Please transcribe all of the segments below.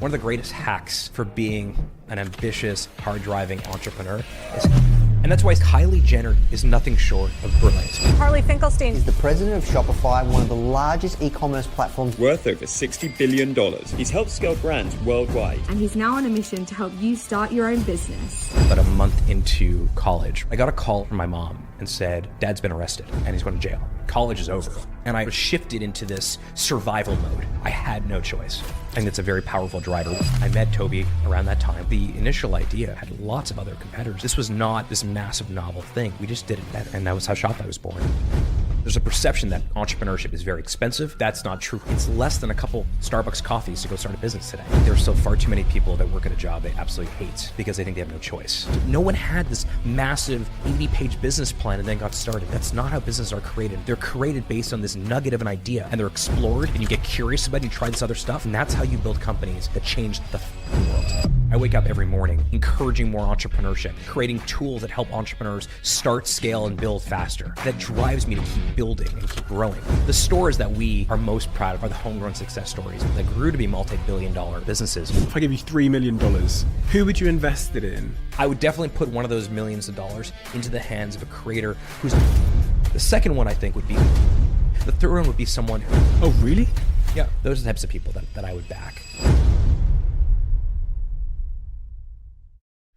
One of the greatest hacks for being an ambitious, hard-driving entrepreneur is, and that's why Kylie Jenner is nothing short of brilliant. Harley Finkelstein He's the president of Shopify, one of the largest e-commerce platforms. Worth over $60 billion. He's helped scale brands worldwide. And he's now on a mission to help you start your own business. About a month into college, I got a call from my mom and said, Dad's been arrested and he's going to jail. College is over. And I shifted into this survival mode. I had no choice. I think it's a very powerful driver. I met Toby around that time. The initial idea had lots of other competitors. This was not this massive novel thing. We just did it better. And that was how Shopify was born. There's a perception that entrepreneurship is very expensive. That's not true. It's less than a couple Starbucks coffees to go start a business today. There are still far too many people that work at a job they absolutely hate because they think they have no choice. No one had this massive 80-page business plan and then got started. That's not how businesses are created. They're created based on this nugget of an idea and they're explored and you get curious about it and you try this other stuff. And that's how you build companies that change the world. I wake up every morning encouraging more entrepreneurship, creating tools that help entrepreneurs start, scale, and build faster. That drives me to keep building and keep growing. The stores that we are most proud of are the homegrown success stories that grew to be multi-billion-dollar businesses. If I give you $3 million, who would you invest it in? I would definitely put one of those millions of dollars into the hands of a creator who's... The second one, I think, would be... The third one would be someone who... Oh, really? Yeah, those are the types of people that I would back.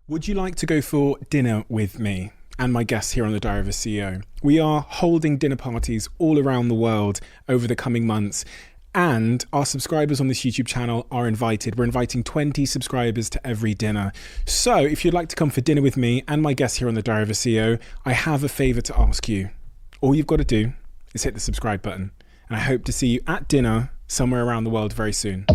Would you like to go for dinner with me and my guests here on the Diary of a CEO? We are holding dinner parties all around the world over the coming months, and our subscribers on this YouTube channel are invited. We're inviting 20 subscribers to every dinner. So if you'd like to come for dinner with me and my guests here on the Diary of a CEO, I have a favor to ask you. All you've got to do is hit the subscribe button, and I hope to see you at dinner somewhere around the world very soon.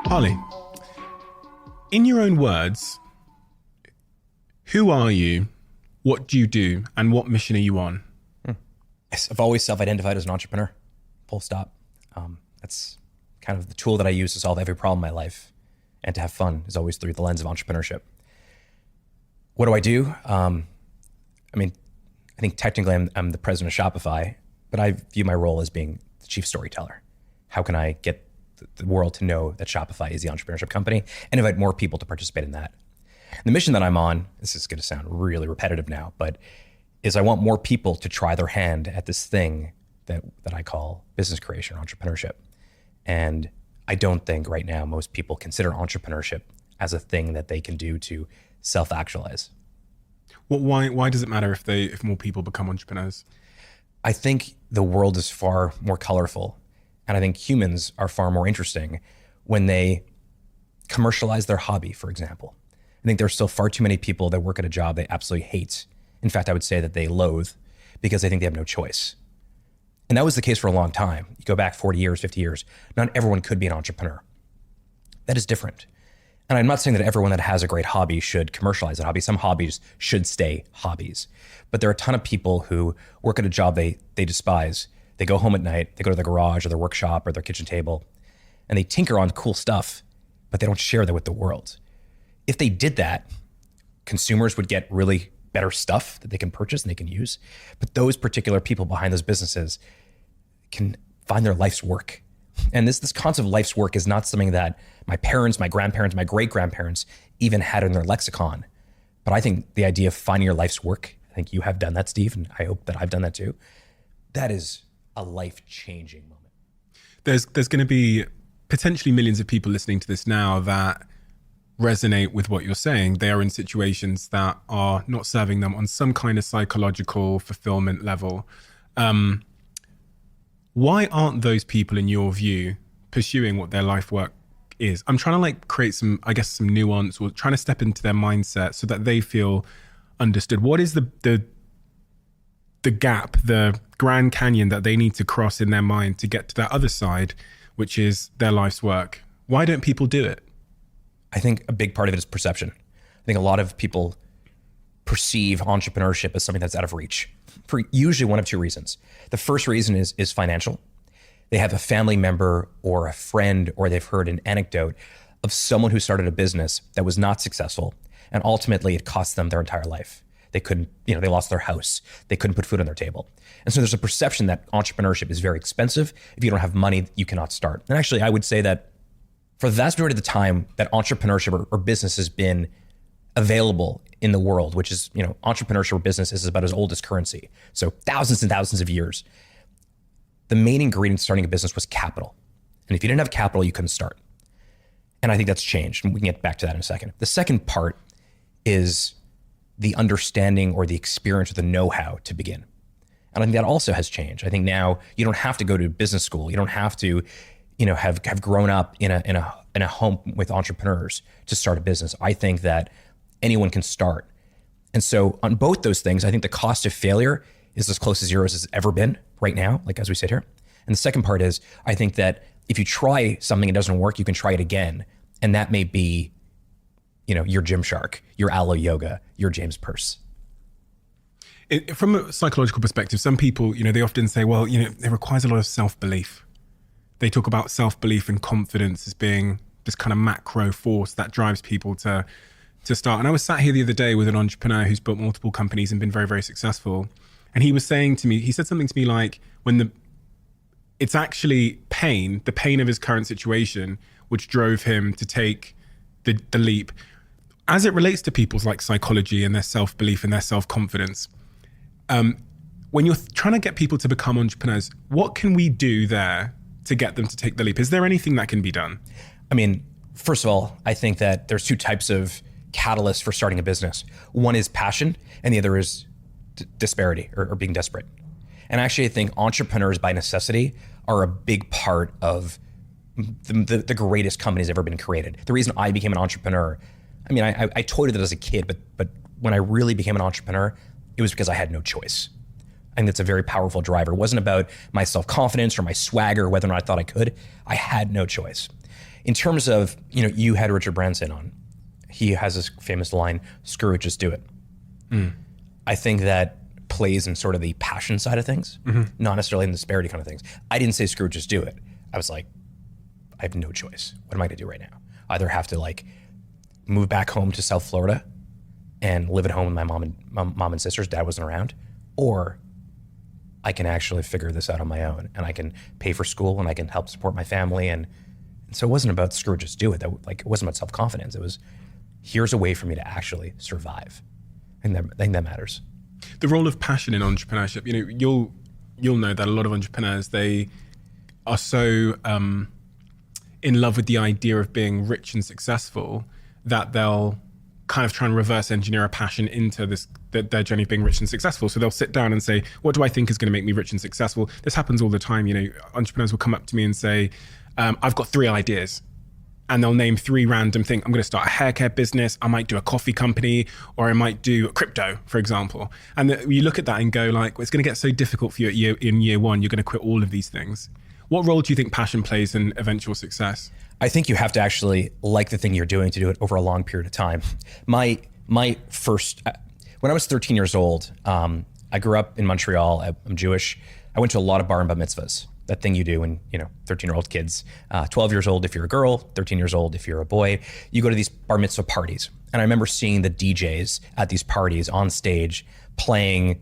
Harley, in your own words, who are you, what do you do, and what mission are you on? Yes, I've always self-identified as an entrepreneur, full stop. That's kind of the tool that I use to solve every problem in my life, and to have fun is always through the lens of entrepreneurship. What do I do? I think technically I'm the president of Shopify, but I view my role as being the chief storyteller. How can I get the world to know that Shopify is the entrepreneurship company and invite more people to participate in that? The mission that I'm on, this is going to sound really repetitive now, but is I want more people to try their hand at this thing that I call business creation or entrepreneurship. And I don't think right now most people consider entrepreneurship as a thing that they can do to self-actualize. Well, why does it matter if more people become entrepreneurs? I think the world is far more colorful. And I think humans are far more interesting when they commercialize their hobby, for example. I think there's still far too many people that work at a job they absolutely hate. In fact, I would say that they loathe because they think they have no choice. And that was the case for a long time. You go back 40 years, 50 years, not everyone could be an entrepreneur. That is different. And I'm not saying that everyone that has a great hobby should commercialize that hobby. Some hobbies should stay hobbies. But there are a ton of people who work at a job they despise. They go home at night, they go to their garage or their workshop or their kitchen table, and they tinker on cool stuff, but they don't share that with the world. If they did that, consumers would get really better stuff that they can purchase and they can use. But those particular people behind those businesses can find their life's work. And this concept of life's work is not something that my parents, my grandparents, my great-grandparents even had in their lexicon. But I think the idea of finding your life's work, I think you have done that, Steve, and I hope that I've done that too. That is a life-changing moment. There's going to be potentially millions of people listening to this now that resonate with what you're saying. They are in situations that are not serving them on some kind of psychological fulfillment level. Why aren't those people, in your view, pursuing what their life work is? I'm trying to create some nuance, or trying to step into their mindset so that they feel understood. What is the gap, the Grand Canyon that they need to cross in their mind to get to that other side, which is their life's work? Why don't people do it? I think a big part of it is perception. I think a lot of people perceive entrepreneurship as something that's out of reach for usually one of two reasons. The first reason is financial. They have a family member or a friend, or they've heard an anecdote of someone who started a business that was not successful, and ultimately it cost them their entire life. They couldn't, they lost their house. They couldn't put food on their table. And so there's a perception that entrepreneurship is very expensive. If you don't have money, you cannot start. And actually, I would say that for the vast majority of the time that entrepreneurship or business has been available in the world, which is, entrepreneurship or business is about as old as currency. So thousands and thousands of years. The main ingredient in starting a business was capital. And if you didn't have capital, you couldn't start. And I think that's changed. And we can get back to that in a second. The second part is the understanding or the experience or the know-how to begin. And I think that also has changed. I think now you don't have to go to business school. You don't have to, have grown up in a home with entrepreneurs to start a business. I think that anyone can start. And so on both those things, I think the cost of failure is as close to zero as it's ever been right now, like as we sit here. And the second part is, I think that if you try something and it doesn't work, you can try it again. And that may be, your Gymshark, your Aloe Yoga, your James Purse. From a psychological perspective, some people, they often say, well, it requires a lot of self-belief. They talk about self-belief and confidence as being this kind of macro force that drives people to start. And I was sat here the other day with an entrepreneur who's built multiple companies and been very, very successful. And he was saying to me, he said something to me like, it's actually the pain of his current situation, which drove him to take the leap. As it relates to people's like psychology and their self-belief and their self-confidence, when you're trying to get people to become entrepreneurs, what can we do there to get them to take the leap? Is there anything that can be done? I mean, first of all, I think that there's two types of catalysts for starting a business. One is passion and the other is disparity or being desperate. And actually, I think entrepreneurs by necessity are a big part of the greatest companies ever been created. The reason I became an entrepreneur, I mean, I toyed with it as a kid, but when I really became an entrepreneur, it was because I had no choice. I think that's a very powerful driver. It wasn't about my self-confidence or my swagger, whether or not I thought I could. I had no choice. In terms of, you had Richard Branson on. He has this famous line, screw it, just do it. I think that plays in sort of the passion side of things, not necessarily in the disparity kind of things. I didn't say screw it, just do it. I was like, I have no choice. What am I gonna do right now? Either have to move back home to South Florida and live at home with my mom and sisters, dad wasn't around, or I can actually figure this out on my own and I can pay for school and I can help support my family. And so it wasn't about screw it, just do it. It wasn't about self-confidence. It was, here's a way for me to actually survive. And I think that matters. The role of passion in entrepreneurship, you'll know that a lot of entrepreneurs, they are so in love with the idea of being rich and successful that they'll kind of try and reverse engineer a passion into their journey of being rich and successful. So they'll sit down and say, what do I think is going to make me rich and successful? This happens all the time. Entrepreneurs will come up to me and say, I've got 3 ideas. And they'll name 3 random things. I'm going to start a hair care business. I might do a coffee company, or I might do crypto, for example. And you look at that and go like, well, it's going to get so difficult for you in year one. You're going to quit all of these things. What role do you think passion plays in eventual success? I think you have to actually like the thing you're doing to do it over a long period of time. My first, when I was 13 years old, I grew up in Montreal. I'm Jewish. I went to a lot of bar and bat mitzvahs. That thing you do when, 13-year-old kids, 12 years old if you're a girl, 13 years old if you're a boy, you go to these bar mitzvah parties. And I remember seeing the DJs at these parties on stage playing,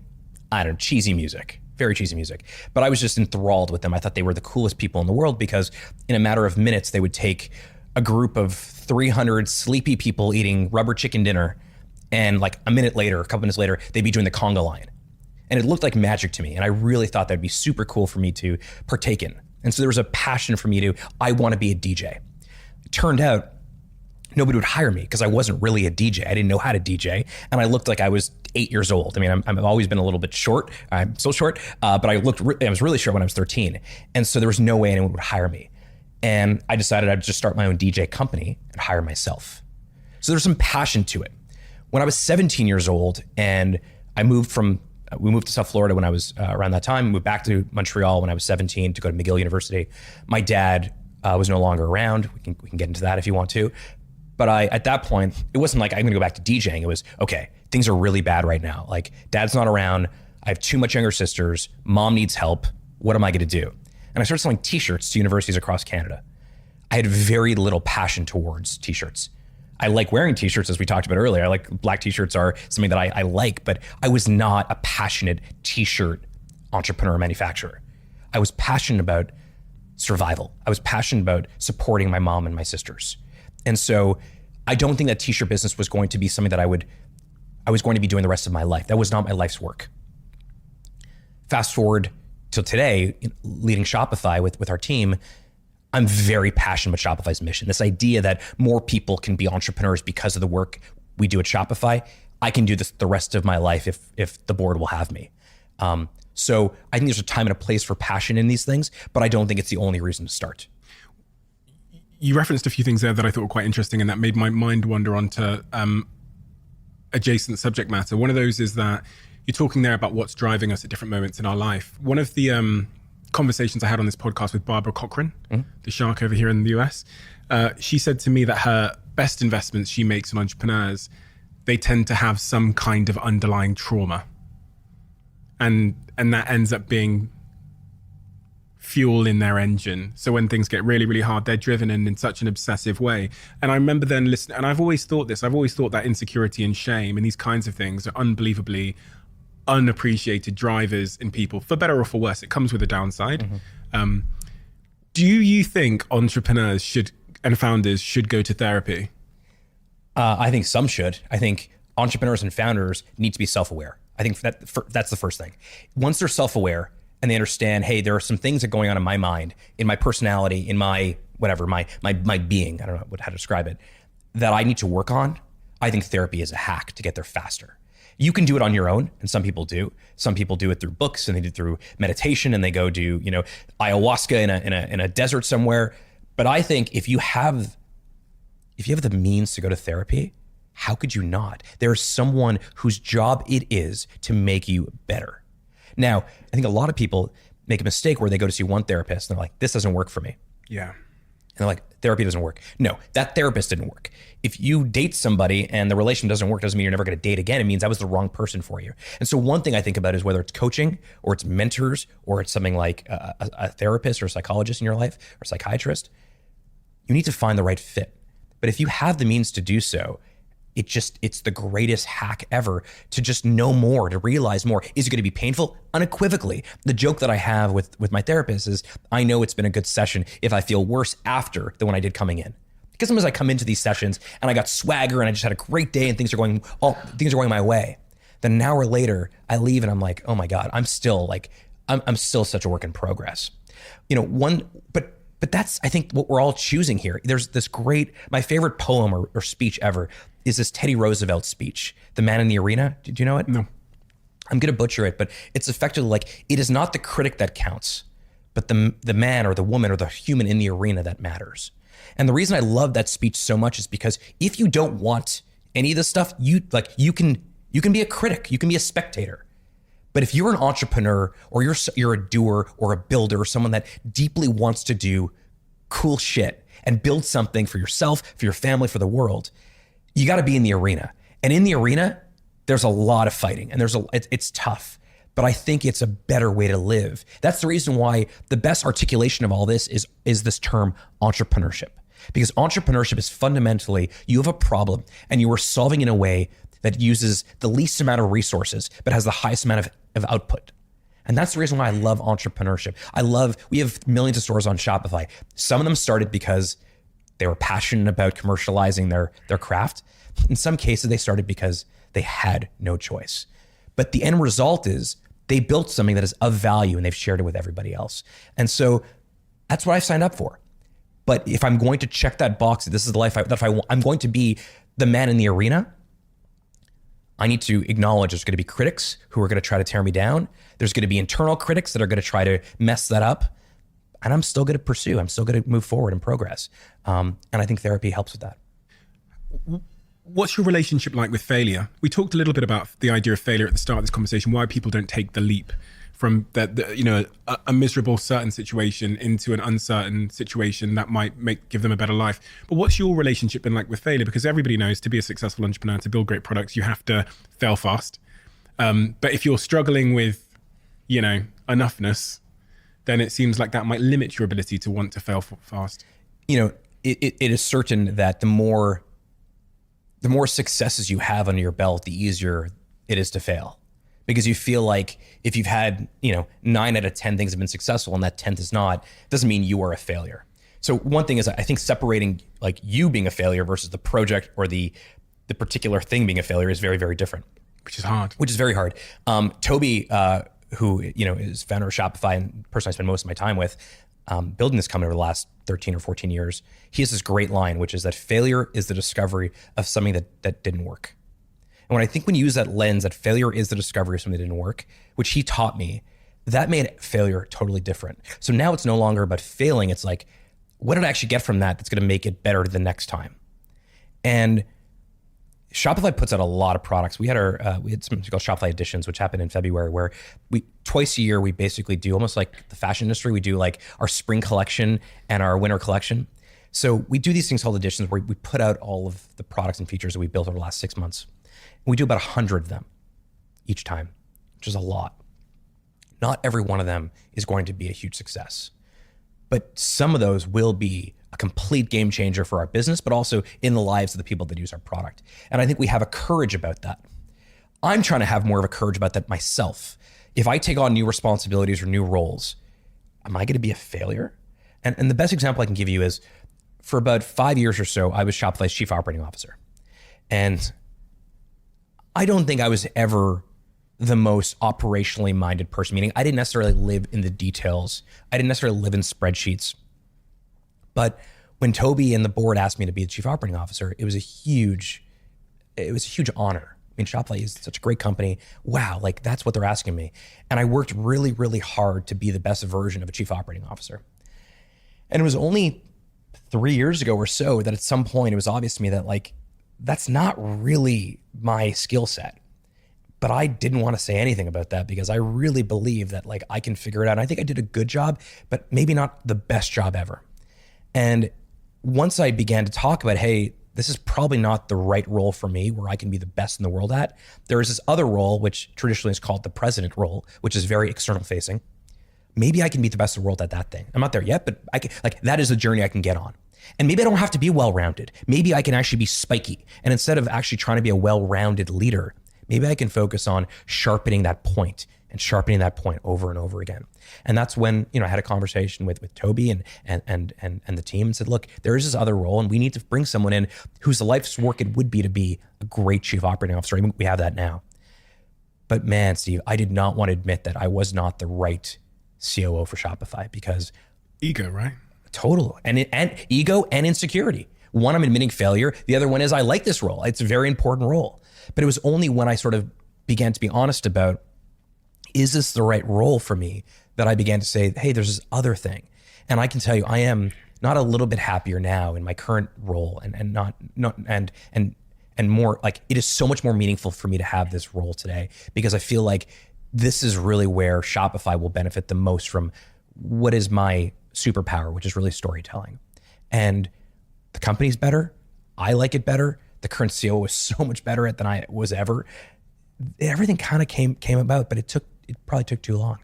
cheesy music, very cheesy music. But I was just enthralled with them. I thought they were the coolest people in the world because in a matter of minutes, they would take a group of 300 sleepy people eating rubber chicken dinner. And like a couple minutes later, they'd be doing the conga line. And it looked like magic to me. And I really thought that'd be super cool for me to partake in. And so there was a passion for me I want to be a DJ. It turned out nobody would hire me because I wasn't really a DJ. I didn't know how to DJ. And I looked like I was 8 years old. I mean, I've always been a little bit short. I'm still short, but I was really short when I was 13. And so there was no way anyone would hire me. And I decided I'd just start my own DJ company and hire myself. So there's some passion to it. When I was 17 years old and we moved to South Florida when I was around that time, moved back to Montreal when I was 17 to go to McGill University. My dad was no longer around. We can get into that if you want to. But at that point, it wasn't like I'm gonna go back to DJing. It was, okay, things are really bad right now. Like dad's not around. I have 2 much younger sisters. Mom needs help. What am I gonna do? And I started selling t-shirts to universities across Canada. I had very little passion towards t-shirts. I like wearing t-shirts, as we talked about earlier. I like black t-shirts are something that I like, but I was not a passionate t-shirt entrepreneur manufacturer. I was passionate about survival. I was passionate about supporting my mom and my sisters. And so I don't think that t-shirt business was going to be something that I was going to be doing the rest of my life. That was not my life's work. Fast forward till today, leading Shopify with our team, I'm very passionate about Shopify's mission. This idea that more people can be entrepreneurs because of the work we do at Shopify. I can do this the rest of my life if the board will have me. So I think there's a time and a place for passion in these things, but I don't think it's the only reason to start. You referenced a few things there that I thought were quite interesting, and that made my mind wander onto adjacent subject matter. One of those is that you're talking there about what's driving us at different moments in our life. One of the conversations I had on this podcast with Barbara Cochran, the shark over here in the US, she said to me that her best investments she makes in entrepreneurs, they tend to have some kind of underlying trauma. And that ends up being fuel in their engine. So when things get really, really hard, they're driven in such an obsessive way. And I remember then listening, and I've always thought that insecurity and shame and these kinds of things are unbelievably unappreciated drivers in people, for better or for worse. It comes with a downside. Do you think entrepreneurs and founders should go to therapy? I think some should. I think entrepreneurs and founders need to be self-aware. I think that's the first thing. Once they're self-aware and they understand, hey, there are some things that are going on in my mind, in my personality, in my whatever, my being, I don't know how to describe it, that I need to work on, I think therapy is a hack to get there faster. You can do it on your own, and some people do. Some people do it through books, and they do it through meditation, and they go do, ayahuasca in a desert somewhere. But I think if you have the means to go to therapy, how could you not? There's someone whose job it is to make you better. Now, I think a lot of people make a mistake where they go to see one therapist and they're like, this doesn't work for me. Yeah. And they're like, therapy doesn't work. No, that therapist didn't work. If you date somebody and the relationship doesn't work, doesn't mean you're never going to date again. It means that was the wrong person for you. And so one thing I think about is whether it's coaching or it's mentors or it's something like a therapist or a psychologist in your life or a psychiatrist, you need to find the right fit. But if you have the means to do so, it's the greatest hack ever to just know more, to realize more. Is it going to be painful? Unequivocally. The joke that I have with my therapist is I know it's been a good session if I feel worse after than when I did coming in. Because sometimes I come into these sessions and I got swagger and I just had a great day and things are going my way. Then an hour later, I leave and I'm like, oh my God, I'm still such a work in progress. But that's, I think, what we're all choosing here. There's this my favorite poem or speech ever is this Teddy Roosevelt speech, The Man in the Arena. Did you know it? No. I'm going to butcher it, but it's effectively like, it is not the critic that counts, but the man or the woman or the human in the arena that matters. And the reason I love that speech so much is because if you don't want any of this stuff, you can be a critic, you can be a spectator. But if you're an entrepreneur or you're a doer or a builder or someone that deeply wants to do cool shit and build something for yourself, for your family, for the world, you got to be in the arena. And in the arena, there's a lot of fighting and it's tough. But I think it's a better way to live. That's the reason why the best articulation of all this is this term entrepreneurship. Because entrepreneurship is fundamentally, you have a problem and you are solving in a way that uses the least amount of resources, but has the highest amount of output. And that's the reason why I love entrepreneurship. We have millions of stores on Shopify. Some of them started because they were passionate about commercializing their craft. In some cases, they started because they had no choice. But the end result is they built something that is of value and they've shared it with everybody else. And so that's what I've signed up for. But if I'm going to check that box, this is the life I'm going to be the man in the arena, I need to acknowledge there's going to be critics who are going to try to tear me down. There's going to be internal critics that are going to try to mess that up. And I'm still going to pursue. I'm still going to move forward and progress. And I think therapy helps with that. What's your relationship like with failure? We talked a little bit about the idea of failure at the start of this conversation, why people don't take the leap from a miserable certain situation into an uncertain situation that might give them a better life. But what's your relationship been like with failure? Because everybody knows to be a successful entrepreneur, to build great products, you have to fail fast. But if you're struggling with, enoughness, then it seems like that might limit your ability to want to fail fast. It is certain that the more the more successes you have under your belt, the easier it is to fail. Because you feel like if you've had, 9 out of 10 things have been successful and that 10th is not, doesn't mean you are a failure. So one thing is, I think separating like you being a failure versus the project or the particular thing being a failure is very, very different. Which is hard. Which is very hard. Toby, who is founder of Shopify and the person I spend most of my time with, building this company over the last 13 or 14 years, he has this great line, which is that failure is the discovery of something that didn't work. And when you use that lens, that failure is the discovery of something that didn't work, which he taught me, that made failure totally different. So now it's no longer about failing. It's like, what did I actually get from that that's going to make it better the next time? And Shopify puts out a lot of products. We had something called Shopify Editions, which happened in February, where we twice a year we basically do almost like the fashion industry. We do like our spring collection and our winter collection. So we do these things called editions where we put out all of the products and features that we built over the last 6 months. And we do about 100 of them each time, which is a lot. Not every one of them is going to be a huge success, but some of those will be a complete game changer for our business, but also in the lives of the people that use our product. And I think we have a courage about that. I'm trying to have more of a courage about that myself. If I take on new responsibilities or new roles, am I going to be a failure? And the best example I can give you is for about 5 years or so, I was Shopify's chief operating officer. And I don't think I was ever the most operationally minded person, meaning I didn't necessarily live in the details. I didn't necessarily live in spreadsheets. But when Toby and the board asked me to be the chief operating officer, it was a huge honor. I mean, Shopify is such a great company. Wow, like that's what they're asking me. And I worked really, really hard to be the best version of a chief operating officer. And it was only 3 years ago or so that at some point it was obvious to me that like, that's not really my skill set. But I didn't want to say anything about that because I really believe that like I can figure it out. And I think I did a good job, but maybe not the best job ever. And once I began to talk about, hey, this is probably not the right role for me where I can be the best in the world at. There is this other role, which traditionally is called the president role, which is very external facing. Maybe I can be the best in the world at that thing. I'm not there yet, but I can, like that is a journey I can get on. And maybe I don't have to be well-rounded. Maybe I can actually be spiky. And instead of actually trying to be a well-rounded leader, maybe I can focus on sharpening that point over and over again. And that's when, I had a conversation with Toby and the team and said, look, there is this other role and we need to bring someone in whose life's work it would be to be a great chief operating officer. I mean, we have that now. But man, Steve, I did not want to admit that I was not the right COO for Shopify because ego, right? Total. And ego and insecurity. One, I'm admitting failure. The other one is I like this role. It's a very important role. But it was only when I sort of began to be honest about, is this the right role for me, that I began to say, hey, there's this other thing. And I can tell you, I am not a little bit happier now in my current role and more like it is so much more meaningful for me to have this role today because I feel like this is really where Shopify will benefit the most from what is my superpower, which is really storytelling. And the company's better. I like it better. The current CEO is so much better at than I was ever. Everything kind of came about, but it probably took too long.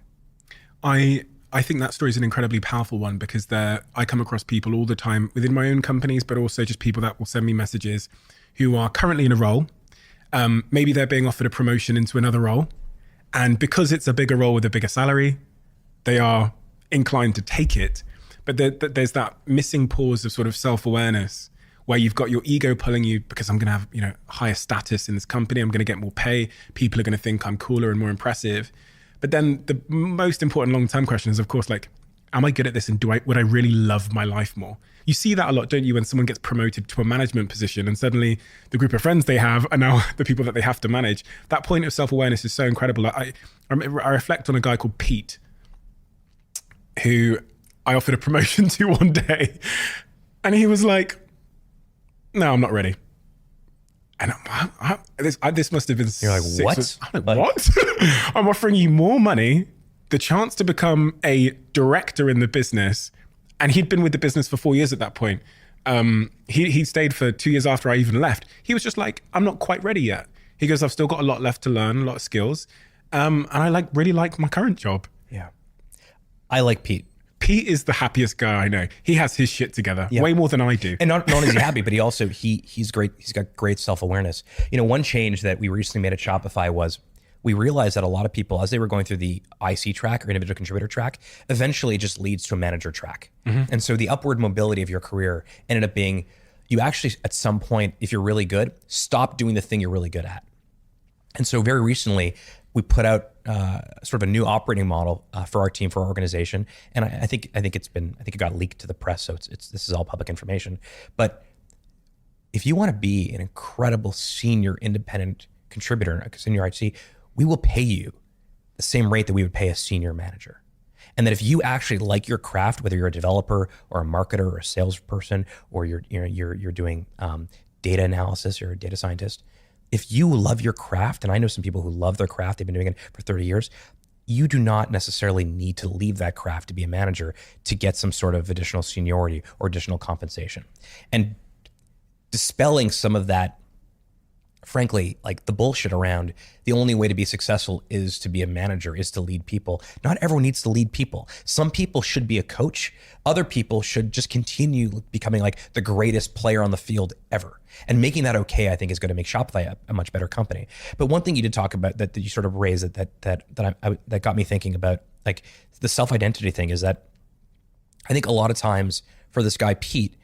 I think that story is an incredibly powerful one because I come across people all the time within my own companies, but also just people that will send me messages who are currently in a role. Maybe they're being offered a promotion into another role. And because it's a bigger role with a bigger salary, they are inclined to take it. But there's that missing pause of sort of self-awareness where you've got your ego pulling you because I'm going to have, higher status in this company. I'm going to get more pay. People are going to think I'm cooler and more impressive. But then the most important long-term question is, of course, like, am I good at this? And would I really love my life more? You see that a lot, don't you? When someone gets promoted to a management position and suddenly the group of friends they have are now the people that they have to manage. That point of self-awareness is so incredible. I reflect on a guy called Pete, who I offered a promotion to one day. And he was like, no, I'm not ready. And this must have been You're like, what? I'm like, what? I'm offering you more money, the chance to become a director in the business. And he'd been with the business for 4 years at that point. He stayed for 2 years after I even left. He was just like, I'm not quite ready yet. He goes, I've still got a lot left to learn, a lot of skills. And I really like my current job. Yeah. I like Pete. Pete is the happiest guy I know. He has his shit together way more than I do. And not only is he happy, but he's great. He's got great self-awareness. One change that we recently made at Shopify was we realized that a lot of people, as they were going through the IC track or individual contributor track, eventually it just leads to a manager track. And so the upward mobility of your career ended up being, you actually, at some point, if you're really good, stop doing the thing you're really good at. And so very recently, we put out sort of a new operating model for our team, for our organization. And I think it got leaked to the press, so this is all public information. But if you want to be an incredible senior independent contributor, a senior IC, we will pay you the same rate that we would pay a senior manager. And that if you actually like your craft, whether you're a developer or a marketer or a salesperson, or you're doing data analysis, you're a data scientist, if you love your craft, and I know some people who love their craft, they've been doing it for 30 years, you do not necessarily need to leave that craft to be a manager to get some sort of additional seniority or additional compensation. And dispelling some of that, frankly, like the bullshit around the only way to be successful is to be a manager, is to lead people. Not everyone needs to lead people. Some people should be a coach. Other people should just continue becoming like the greatest player on the field ever. And making that okay, I think, is going to make Shopify a much better company. But one thing you did talk about that you sort of raised that got me thinking about, like, the self-identity thing, is that I think a lot of times for this guy, Pete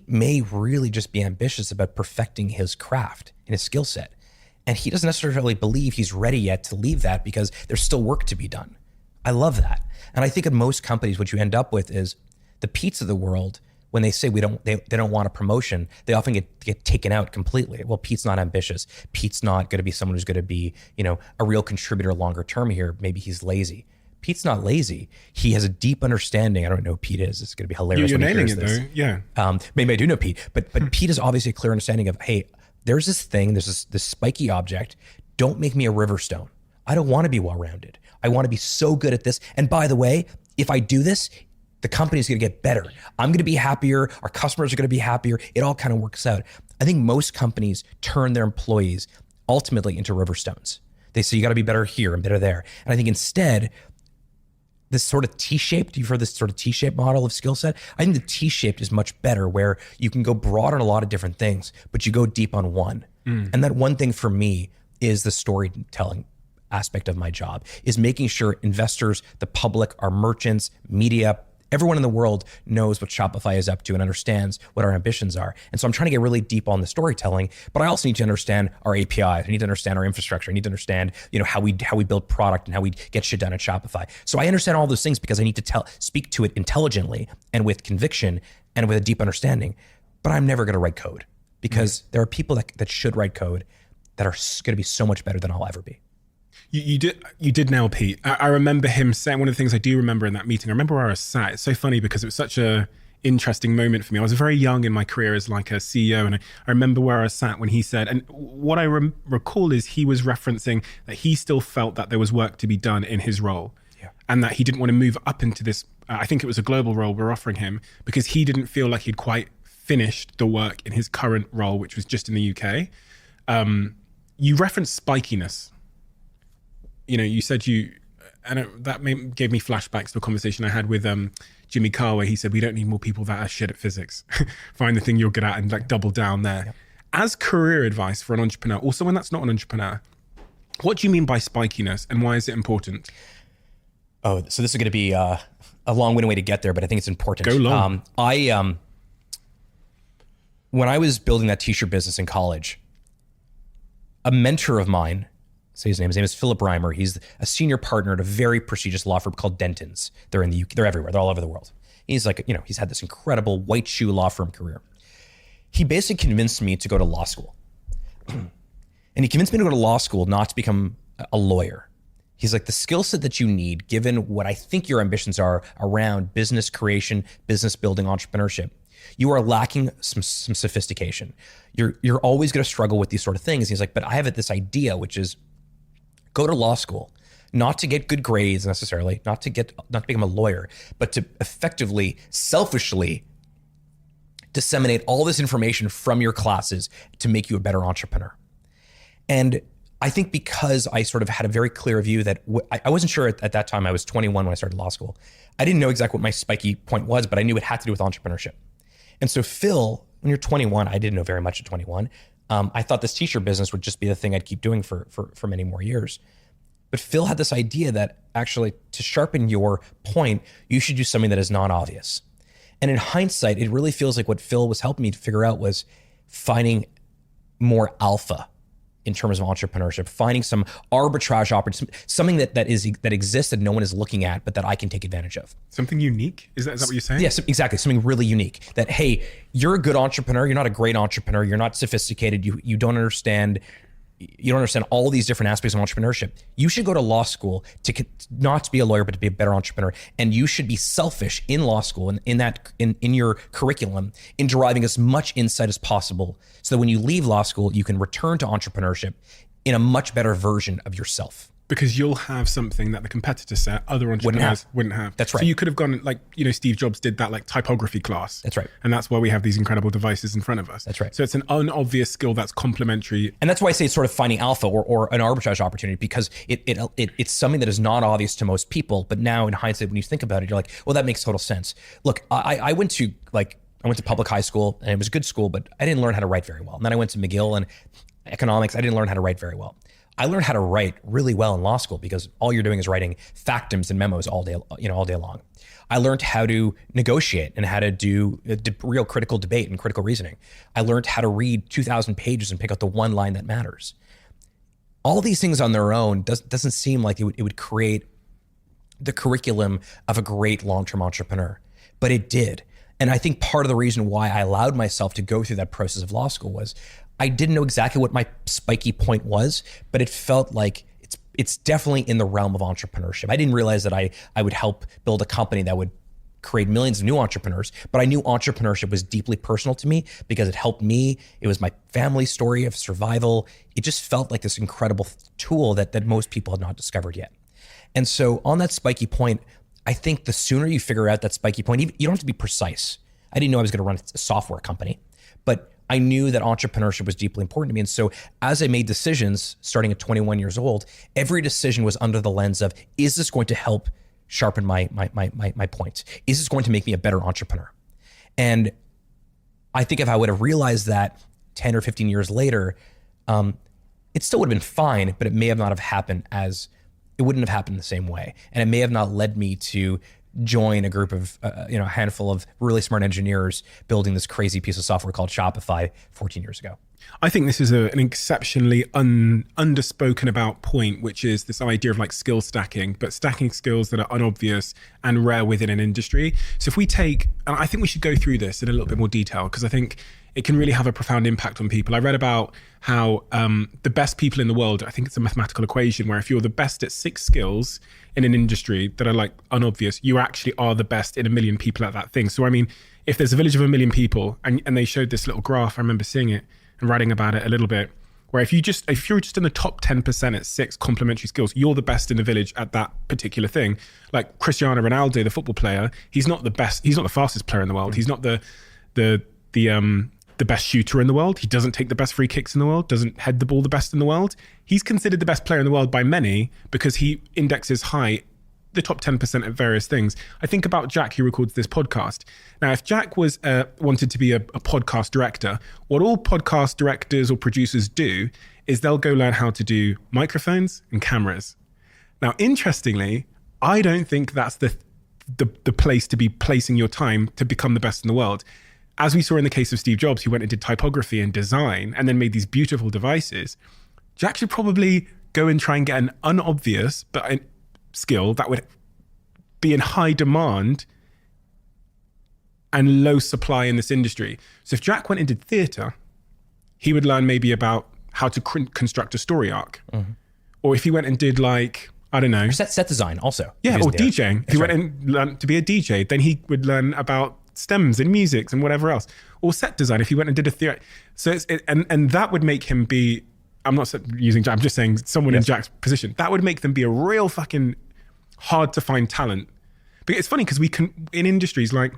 may really just be ambitious about perfecting his craft and his skill set. And he doesn't necessarily believe he's ready yet to leave that because there's still work to be done. I love that. And I think in most companies, what you end up with is the Petes of the world, when they say they don't want a promotion, they often get taken out completely. Well, Pete's not ambitious. Pete's not going to be someone who's going to be, a real contributor longer term here. Maybe he's lazy. Pete's not lazy. He has a deep understanding. I don't know who Pete is. It's going to be hilarious. You're when he nailing hears it, this. though. Yeah. Maybe I do know Pete, but Pete has obviously a clear understanding of, hey, there's this thing, there's this spiky object. Don't make me a river stone. I don't want to be well-rounded. I want to be so good at this. And by the way, if I do this, the company's going to get better. I'm going to be happier. Our customers are going to be happier. It all kind of works out. I think most companies turn their employees ultimately into river stones. They say you got to be better here and better there. And I think instead, this sort of T-shaped, you've heard this sort of T-shaped model of skill set. I think the T-shaped is much better, where you can go broad on a lot of different things, but you go deep on one. And that one thing for me is the storytelling aspect of my job, is making sure investors, the public, our merchants, media, everyone in the world knows what Shopify is up to and understands what our ambitions are. And so I'm trying to get really deep on the storytelling, but I also need to understand our APIs. I need to understand our infrastructure. I need to understand, how we build product and how we get shit done at Shopify. So I understand all those things because I need to speak to it intelligently and with conviction and with a deep understanding. But I'm never going to write code, because there are people that should write code that are going to be so much better than I'll ever be. You did nail Pete. I remember him saying, one of the things I do remember in that meeting, I remember where I was sat. It's so funny because it was such a interesting moment for me. I was very young in my career as like a CEO, and I remember where I was sat when he said, and what I recall is he was referencing that he still felt that there was work to be done in his role, and that he didn't want to move up into this, I think it was a global role we're offering him, because he didn't feel like he'd quite finished the work in his current role, which was just in the UK. You referenced spikiness. You said that gave me flashbacks to a conversation I had with Jimmy Carr, where he said, we don't need more people that are shit at physics. Find the thing you're good at and like double down there. Yep. As career advice for an entrepreneur, or someone that's not an entrepreneur, what do you mean by spikiness, and why is it important? Oh, so this is going to be a long-winded way to get there, but I think it's important. Go long. When I was building that t-shirt business in college, a mentor of mine, say his name is Philip Reimer. He's a senior partner at a very prestigious law firm called Dentons. They're in the UK. They're everywhere. They're all over the world. He's like, he's had this incredible white shoe law firm career. He basically convinced me to go to law school. And he convinced me to go to law school, not to become a lawyer. He's like, the skill set that you need, given what I think your ambitions are around business creation, business building, entrepreneurship, you are lacking some sophistication. You're always going to struggle with these sort of things. He's like, but I have this idea, which is, go to law school, not to get good grades necessarily, not to become a lawyer, but to effectively, selfishly disseminate all this information from your classes to make you a better entrepreneur. And I think because I sort of had a very clear view that I wasn't sure at that time. I was 21 when I started law school. I didn't know exactly what my spiky point was, but I knew it had to do with entrepreneurship. And so Phil, when you're 21, I didn't know very much at 21. I thought this t-shirt business would just be the thing I'd keep doing for many more years. But Phil had this idea that actually to sharpen your point, you should do something that is non-obvious. And in hindsight, it really feels like what Phil was helping me to figure out was finding more alpha in terms of entrepreneurship, finding some arbitrage opportunity, something that exists that no one is looking at, but that I can take advantage of. Something unique? Is that what you're saying? Yes, exactly. Something really unique that, hey, you're a good entrepreneur. You're not a great entrepreneur. You're not sophisticated. You don't understand all these different aspects of entrepreneurship. You should go to law school to not to be a lawyer, but to be a better entrepreneur. And you should be selfish in law school and in your curriculum in deriving as much insight as possible, so that when you leave law school, you can return to entrepreneurship in a much better version of yourself. Because you'll have something that the competitor set, other entrepreneurs wouldn't have. That's right. So you could have gone Steve Jobs did that typography class. That's right. And that's why we have these incredible devices in front of us. That's right. So it's an unobvious skill that's complementary. And that's why I say it's sort of finding alpha or an arbitrage opportunity, because it's something that is not obvious to most people. But now in hindsight, when you think about it, you're like, well, that makes total sense. Look, I went to public high school, and it was a good school, but I didn't learn how to write very well. And then I went to McGill and economics. I didn't learn how to write very well. I learned how to write really well in law school because all you're doing is writing factums and memos all day long. I learned how to negotiate and how to do real critical debate and critical reasoning. I learned how to read 2,000 pages and pick out the one line that matters. All these things on their own doesn't seem like it would create the curriculum of a great long-term entrepreneur, but it did. And I think part of the reason why I allowed myself to go through that process of law school was I didn't know exactly what my spiky point was, but it felt like it's definitely in the realm of entrepreneurship. I didn't realize that I would help build a company that would create millions of new entrepreneurs, but I knew entrepreneurship was deeply personal to me because it helped me. It was my family story of survival. It just felt like this incredible tool that most people had not discovered yet. And so on that spiky point, I think the sooner you figure out that spiky point, you don't have to be precise. I didn't know I was going to run a software company, but I knew that entrepreneurship was deeply important to me. And so as I made decisions starting at 21 years old, every decision was under the lens of, is this going to help sharpen my point? Is this going to make me a better entrepreneur? And I think if I would have realized that 10 or 15 years later, it still would have been fine, but it may have not have happened it wouldn't have happened the same way. And it may have not led me to join a group of, a handful of really smart engineers building this crazy piece of software called Shopify 14 years ago. I think this is an exceptionally underspoken about point, which is this idea of skill stacking, but stacking skills that are unobvious and rare within an industry. So if we take, and I think we should go through this in a little bit more detail, because I think it can really have a profound impact on people. I read about how the best people in the world, I think it's a mathematical equation where if you're the best at 6 skills in an industry that are unobvious, you actually are the best in 1 million people at that thing. So I mean, if there's a village of 1 million people and they showed this little graph, I remember seeing it and writing about it a little bit, where if you're just in the top 10% at 6 complementary skills, you're the best in the village at that particular thing. Like Cristiano Ronaldo, the football player, he's not the best, he's not the fastest player in the world. He's not the best shooter in the world. He doesn't take the best free kicks in the world, doesn't head the ball the best in the world. He's considered the best player in the world by many because he indexes high, the top 10% at various things. I think about Jack, who records this podcast. Now, if Jack was wanted to be a podcast director, what all podcast directors or producers do is they'll go learn how to do microphones and cameras. Now, interestingly, I don't think that's the place to be placing your time to become the best in the world. As we saw in the case of Steve Jobs, who went and did typography and design and then made these beautiful devices, Jack should probably go and try and get an unobvious but a skill that would be in high demand and low supply in this industry. So if Jack went and did theatre, he would learn maybe about how to construct a story arc. Mm-hmm. Or if he went and did I don't know. Set design also. Yeah, or DJing. If he went and learned to be a DJ, then he would learn about stems and music and whatever else. Or set design if he went and did a theatre. So and that would make him be, I'm not using Jack, I'm just saying someone in Jack's position. That would make them be a real fucking hard to find talent. But it's funny because we can, in industries I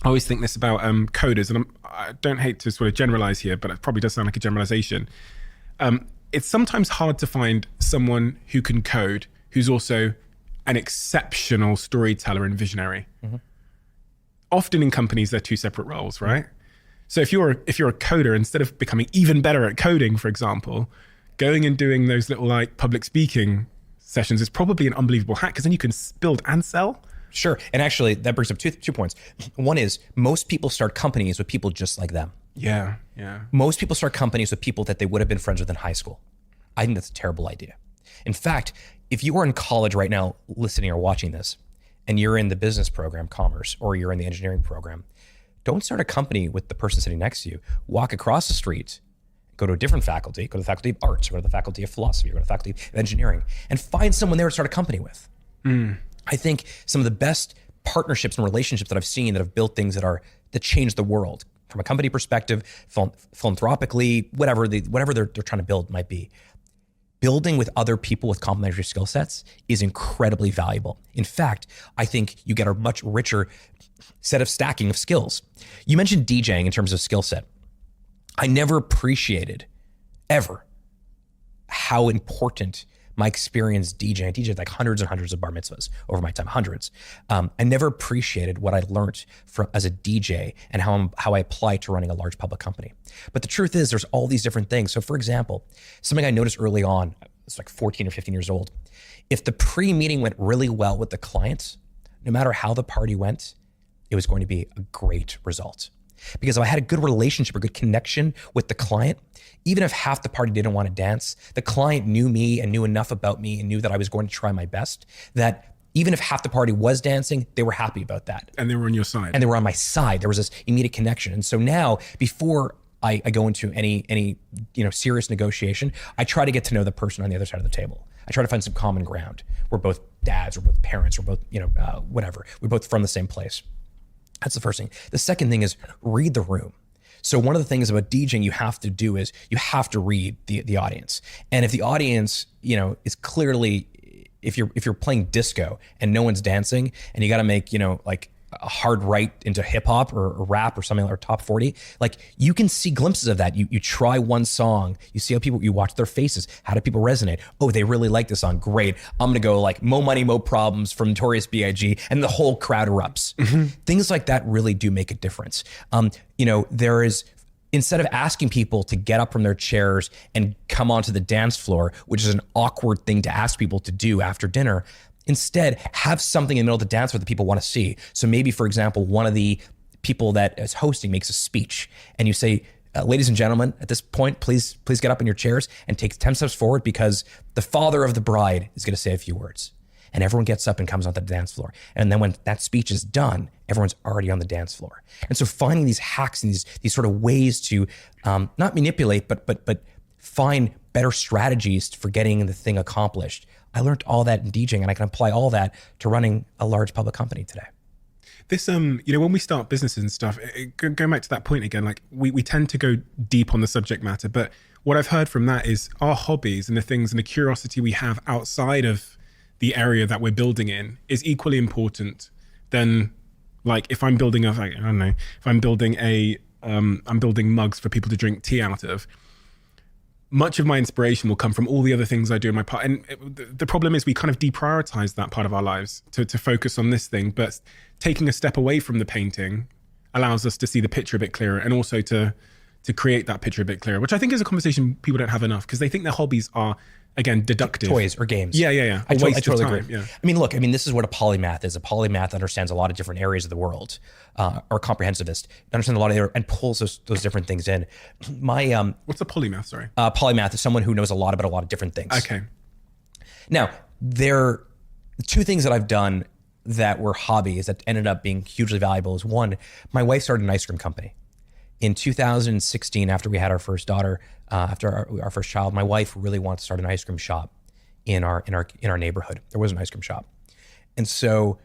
always think this about coders, and I don't hate to sort of generalize here, but it probably does sound like a generalization. it's sometimes hard to find someone who can code, who's also an exceptional storyteller and visionary. Often in companies, they're two separate roles, right? So if you're a coder, instead of becoming even better at coding, for example, going and doing those little like public speaking sessions is probably an unbelievable hack, because then you can build and sell. Sure. And actually, that brings up two points. One is most people start companies with people just like them. Yeah. Most people start companies with people that they would have been friends with in high school. I think that's a terrible idea. In fact, if you are in college right now listening or watching this, and you're in the business program, commerce, or you're in the engineering program, don't start a company with the person sitting next to you. Walk across the street, go to a different faculty, go to the faculty of arts, go to the faculty of philosophy, go to the faculty of engineering, and find someone there to start a company with. I think some of the best partnerships and relationships that I've seen that have built things that change the world from a company perspective, philanthropically, whatever they're trying to build might be. Building with other people with complementary skill sets is incredibly valuable. In fact, I think you get a much richer set of stacking of skills. You mentioned DJing in terms of skill set. I never appreciated ever how important my experience DJing. I DJed like hundreds and hundreds of bar mitzvahs over my time, hundreds. I never appreciated what I learned as a DJ and how I apply to running a large public company. But the truth is there's all these different things. So for example, something I noticed early on, it's like 14 or 15 years old. If the pre-meeting went really well with the client, no matter how the party went, it was going to be a great result. Because if I had a good relationship or good connection with the client, even if half the party didn't want to dance, the client knew me and knew enough about me and knew that I was going to try my best, that even if half the party was dancing, they were happy about that. And they were on your side. And they were on my side. There was this immediate connection. And so now, before I go into any serious negotiation, I try to get to know the person on the other side of the table. I try to find some common ground. We're both dads, we're both parents, we're both, whatever. We're both from the same place. That's the first thing. The second thing is read the room. So one of the things about DJing you have to do is you have to read the audience. And if the audience, is clearly, if you're playing disco and no one's dancing and you got to make, like a hard right into hip hop or rap or something or top 40, like you can see glimpses of that. You try one song, you see how you watch their faces. How do people resonate? Oh, they really like this song. Great. I'm going to go like Mo Money, Mo Problems from Notorious B.I.G. and the whole crowd erupts. Things like that really do make a difference. There is, instead of asking people to get up from their chairs and come onto the dance floor, which is an awkward thing to ask people to do after dinner, instead, have something in the middle of the dance floor that people want to see. So maybe, for example, one of the people that is hosting makes a speech and you say, ladies and gentlemen, at this point, please get up in your chairs and take 10 steps forward because the father of the bride is going to say a few words. And everyone gets up and comes onto the dance floor. And then when that speech is done, everyone's already on the dance floor. And so finding these hacks and these sort of ways to not manipulate, but find better strategies for getting the thing accomplished. I learned all that in DJing, and I can apply all that to running a large public company today. This, when we start businesses and stuff, going back to that point again, like we tend to go deep on the subject matter, but what I've heard from that is our hobbies and the things and the curiosity we have outside of the area that we're building in is equally important than, like, if I'm building I'm building mugs for people to drink tea out of. Much of my inspiration will come from all the other things I do in my part. And the problem is we kind of deprioritize that part of our lives to focus on this thing. But taking a step away from the painting allows us to see the picture a bit clearer and also to create that picture a bit clearer, which I think is a conversation people don't have enough because they think their hobbies are, again, deductive. Toys or games. Yeah. I totally time. agree. Yeah. This is what a polymath is. A polymath understands a lot of different areas of the world, or comprehensivist, understands a lot of and pulls those different things in. What's a polymath? Sorry. Polymath is someone who knows a lot about a lot of different things. Okay. Now, there are two things that I've done that were hobbies that ended up being hugely valuable. Is one, my wife started an ice cream company. In 2016, after we had our first daughter, after our first child, my wife really wanted to start an ice cream shop in our neighborhood. There was an ice cream shop. And so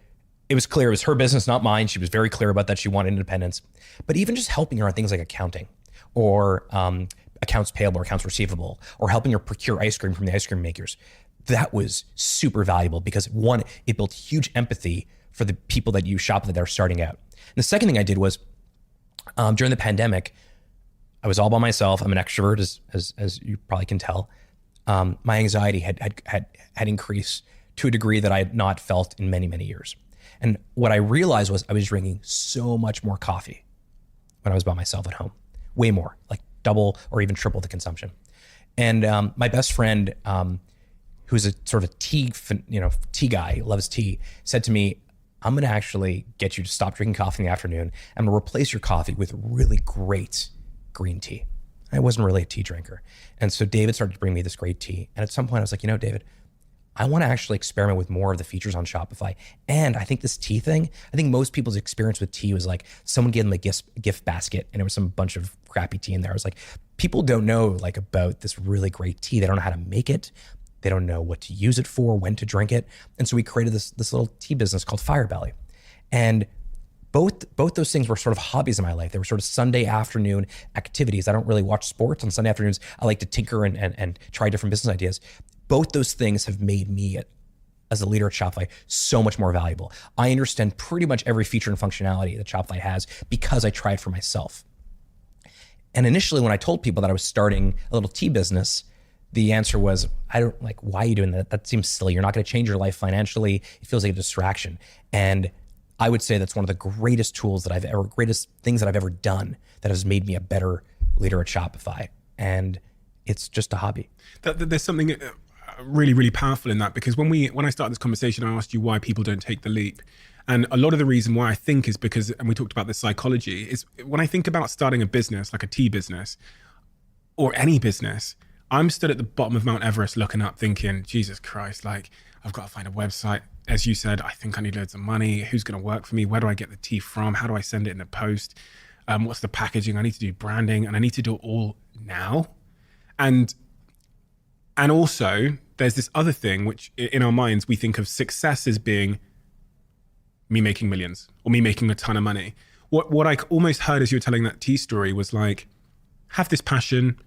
it was clear it was her business, not mine. She was very clear about that. She wanted independence. But even just helping her on things like accounting or accounts payable or accounts receivable, or helping her procure ice cream from the ice cream makers, that was super valuable because one, it built huge empathy for the people that you shop that are starting out. And the second thing I did was, during the pandemic, I was all by myself. I'm an extrovert, as you probably can tell. my anxiety had increased to a degree that I had not felt in many, many years. And what I realized was I was drinking so much more coffee when I was by myself at home, way more, like double or even triple the consumption. And my best friend, who's a sort of tea guy, loves tea, said to me, I'm going to actually get you to stop drinking coffee in the afternoon. I'm going to replace your coffee with really great green tea. I wasn't really a tea drinker. And so David started to bring me this great tea. And at some point I was like, David, I want to actually experiment with more of the features on Shopify. And I think this tea thing, I think most people's experience with tea was like someone gave them a gift basket and there was some bunch of crappy tea in there. I was like, people don't know like about this really great tea. They don't know how to make it. They don't know what to use it for, when to drink it. And so we created this little tea business called Firebelly. And both those things were sort of hobbies in my life. They were sort of Sunday afternoon activities. I don't really watch sports on Sunday afternoons. I like to tinker and try different business ideas. Both those things have made me, as a leader at Shopify, so much more valuable. I understand pretty much every feature and functionality that Shopify has because I tried for myself. And initially when I told people that I was starting a little tea business, the answer was, why are you doing that? That seems silly. You're not going to change your life financially. It feels like a distraction. And I would say that's one of the greatest things that I've ever done that has made me a better leader at Shopify. And it's just a hobby. There's something really, really powerful in that, because when I started this conversation, I asked you why people don't take the leap. And a lot of the reason why I think is because, and we talked about this psychology, is when I think about starting a business, like a tea business or any business, I'm stood at the bottom of Mount Everest looking up thinking, Jesus Christ, like I've got to find a website. As you said, I think I need loads of money. Who's going to work for me? Where do I get the tea from? How do I send it in a post? What's the packaging? I need to do branding and I need to do it all now. And also there's this other thing, which in our minds, we think of success as being me making millions or me making a ton of money. What I almost heard as you were telling that tea story was like, have this passion,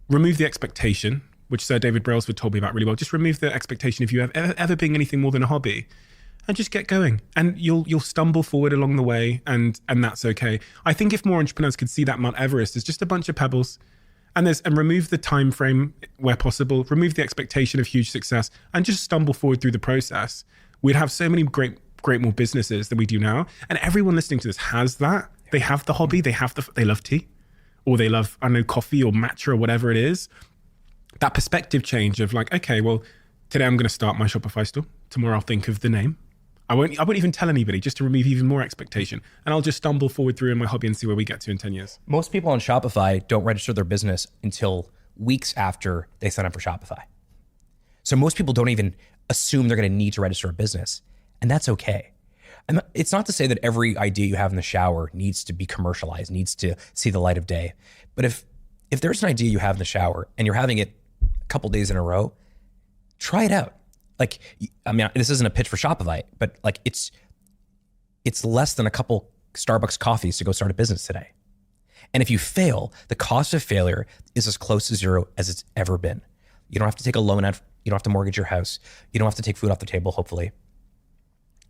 remove the expectation, which Sir David Brailsford told me about really well. Just remove the expectation if you have ever been anything more than a hobby, and just get going. And you'll stumble forward along the way, and that's okay. I think if more entrepreneurs could see that Mount Everest is just a bunch of pebbles, and remove the time frame where possible, remove the expectation of huge success, and just stumble forward through the process, we'd have so many great more businesses than we do now. And everyone listening to this has that. They have the hobby, they love tea, or they love, I don't know, coffee or matcha or whatever it is. That perspective change of like, okay, well, today I'm going to start my Shopify store. Tomorrow I'll think of the name. I won't even tell anybody, just to remove even more expectation. And I'll just stumble forward through in my hobby and see where we get to in 10 years. Most people on Shopify don't register their business until weeks after they sign up for Shopify. So most people don't even assume they're going to need to register a business, and that's okay. And it's not to say that every idea you have in the shower needs to be commercialized, needs to see the light of day. But if there's an idea you have in the shower and you're having it a couple days in a row, try it out. Like, I mean, this isn't a pitch for Shopify, but like it's less than a couple Starbucks coffees to go start a business today. And if you fail, the cost of failure is as close to zero as it's ever been. You don't have to take a loan out. You don't have to mortgage your house. You don't have to take food off the table, hopefully.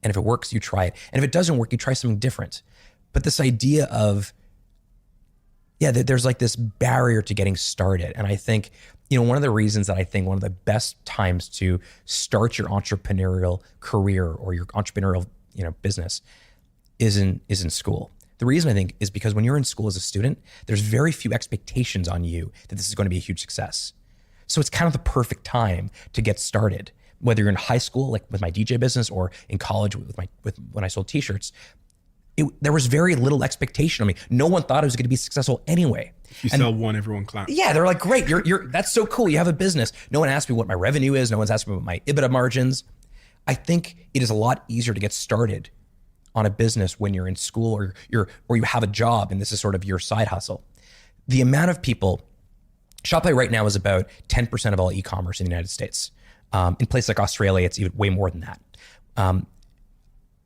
And if it works, you try it. And if it doesn't work, you try something different. But this idea of, there's like this barrier to getting started. And I think, one of the reasons that I think one of the best times to start your entrepreneurial career or your entrepreneurial, business is in school. The reason I think is because when you're in school as a student, there's very few expectations on you that this is going to be a huge success. So it's kind of the perfect time to get started. Whether you're in high school, like with my DJ business, or in college with when I sold t-shirts, there was very little expectation on me. No one thought it was going to be successful anyway. You sell one, everyone claps. Yeah, they're like, great, you're that's so cool. You have a business. No one asked me what my revenue is. No one's asked me what my EBITDA margins. I think it is a lot easier to get started on a business when you're in school or you have a job and this is sort of your side hustle. The amount of people, Shopify right now is about 10% of all e-commerce in the United States. In places like Australia, it's even way more than that.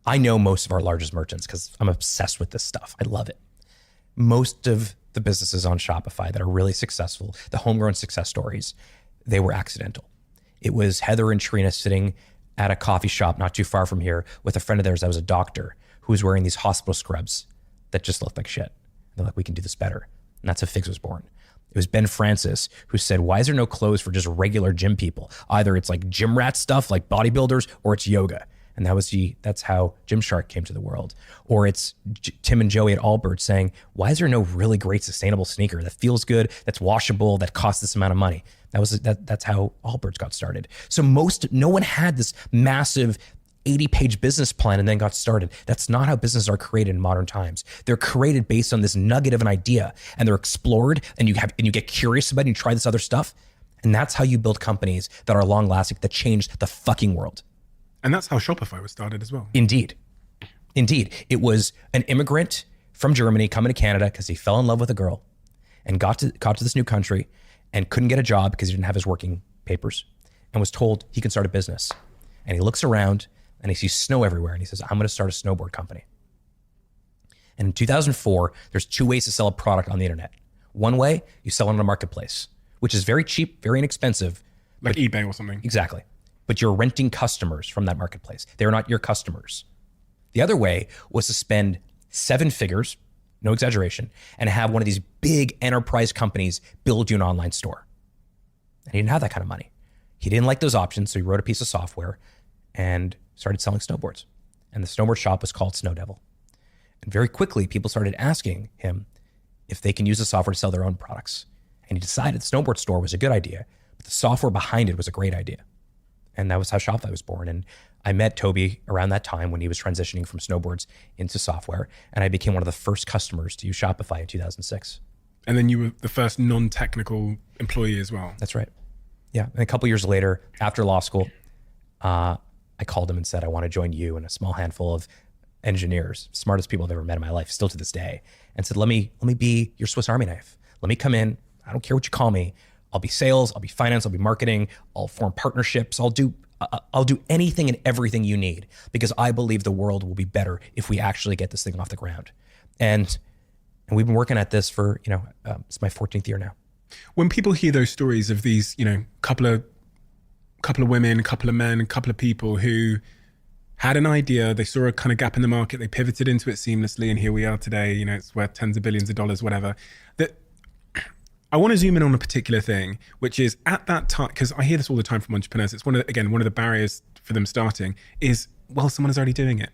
I know most of our largest merchants because I'm obsessed with this stuff. I love it. Most of the businesses on Shopify that are really successful, the homegrown success stories, they were accidental. It was Heather and Trina sitting at a coffee shop not too far from here with a friend of theirs that was a doctor who was wearing these hospital scrubs that just looked like shit. They're like, we can do this better. And that's how Figs was born. It was Ben Francis who said, why is there no clothes for just regular gym people? Either it's like gym rat stuff like bodybuilders or it's yoga. And that's how Gymshark came to the world. Or it's Tim and Joey at Allbirds saying, why is there no really great sustainable sneaker that feels good, that's washable, that costs this amount of money? That's how Allbirds got started. So no one had this massive 80-page business plan and then got started. That's not how businesses are created in modern times. They're created based on this nugget of an idea, and they're explored, and you get curious about it, and you try this other stuff. And that's how you build companies that are long lasting, that change the fucking world. And that's how Shopify was started as well. Indeed. It was an immigrant from Germany coming to Canada because he fell in love with a girl and got to this new country and couldn't get a job because he didn't have his working papers and was told he can start a business. And he looks around and he sees snow everywhere and he says, I'm going to start a snowboard company. And in 2004, there's 2 ways to sell a product on the internet. One way, you sell it on a marketplace, which is very cheap, very inexpensive. Like eBay or something. Exactly. But you're renting customers from that marketplace. They're not your customers. The other way was to spend 7 figures, no exaggeration, and have one of these big enterprise companies build you an online store. And he didn't have that kind of money. He didn't like those options, so he wrote a piece of software and started selling snowboards. And the snowboard shop was called Snow Devil. And very quickly, people started asking him if they can use the software to sell their own products. And he decided the snowboard store was a good idea, but the software behind it was a great idea. And that was how Shopify was born. And I met Toby around that time when he was transitioning from snowboards into software. And I became one of the first customers to use Shopify in 2006. And then you were the first non-technical employee as well. That's right. Yeah. And a couple years later, after law school, I called him and said, I want to join you and a small handful of engineers, smartest people I've ever met in my life, still to this day, and said, let me be your Swiss Army knife. Let me come in. I don't care what you call me. I'll be sales, I'll be finance, I'll be marketing, I'll form partnerships, I'll do anything and everything you need, because I believe the world will be better if we actually get this thing off the ground. And we've been working at this for, it's my 14th year now. When people hear those stories of these, couple of women, couple of men, couple of people who had an idea, they saw a kind of gap in the market, they pivoted into it seamlessly, and here we are today, it's worth tens of billions of dollars, whatever. That I want to zoom in on a particular thing, which is at that time, because I hear this all the time from entrepreneurs. It's one of the barriers for them starting is, well, someone is already doing it.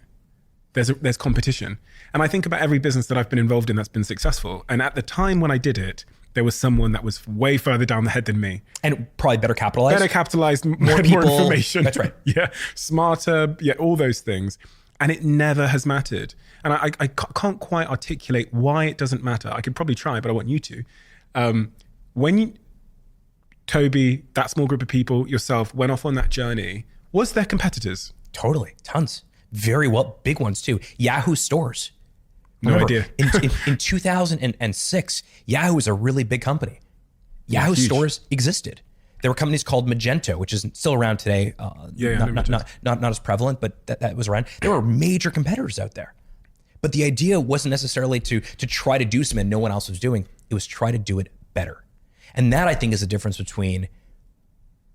There's competition. And I think about every business that I've been involved in that's been successful. And at the time when I did it, there was someone that was way further down the head than me. And probably better capitalized. More people, more information. That's right. Yeah, smarter, all those things. And it never has mattered. And I can't quite articulate why it doesn't matter. I could probably try, but I want you to. Toby, that small group of people, yourself, went off on that journey, was there competitors? Totally, tons. Very well, big ones too. Yahoo stores. No idea. in 2006, Yahoo was a really big company. Yahoo stores existed. There were companies called Magento, which is still around today. Not as prevalent, but that was around. There were major competitors out there. But the idea wasn't necessarily to try to do something no one else was doing. It was try to do it better. And that, I think, is the difference between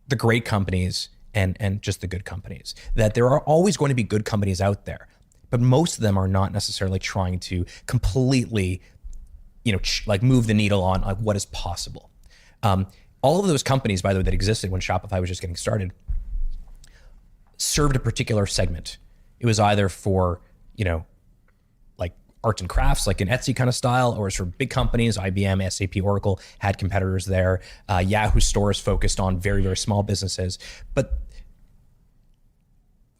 the great companies and just the good companies. That there are always going to be good companies out there, but most of them are not necessarily trying to completely, move the needle on like what is possible. All of those companies, by the way, that existed when Shopify was just getting started, served a particular segment. It was either for, like arts and crafts, like an Etsy kind of style, or it's for big companies. IBM, SAP, Oracle had competitors there. Yahoo stores focused on very, very small businesses. But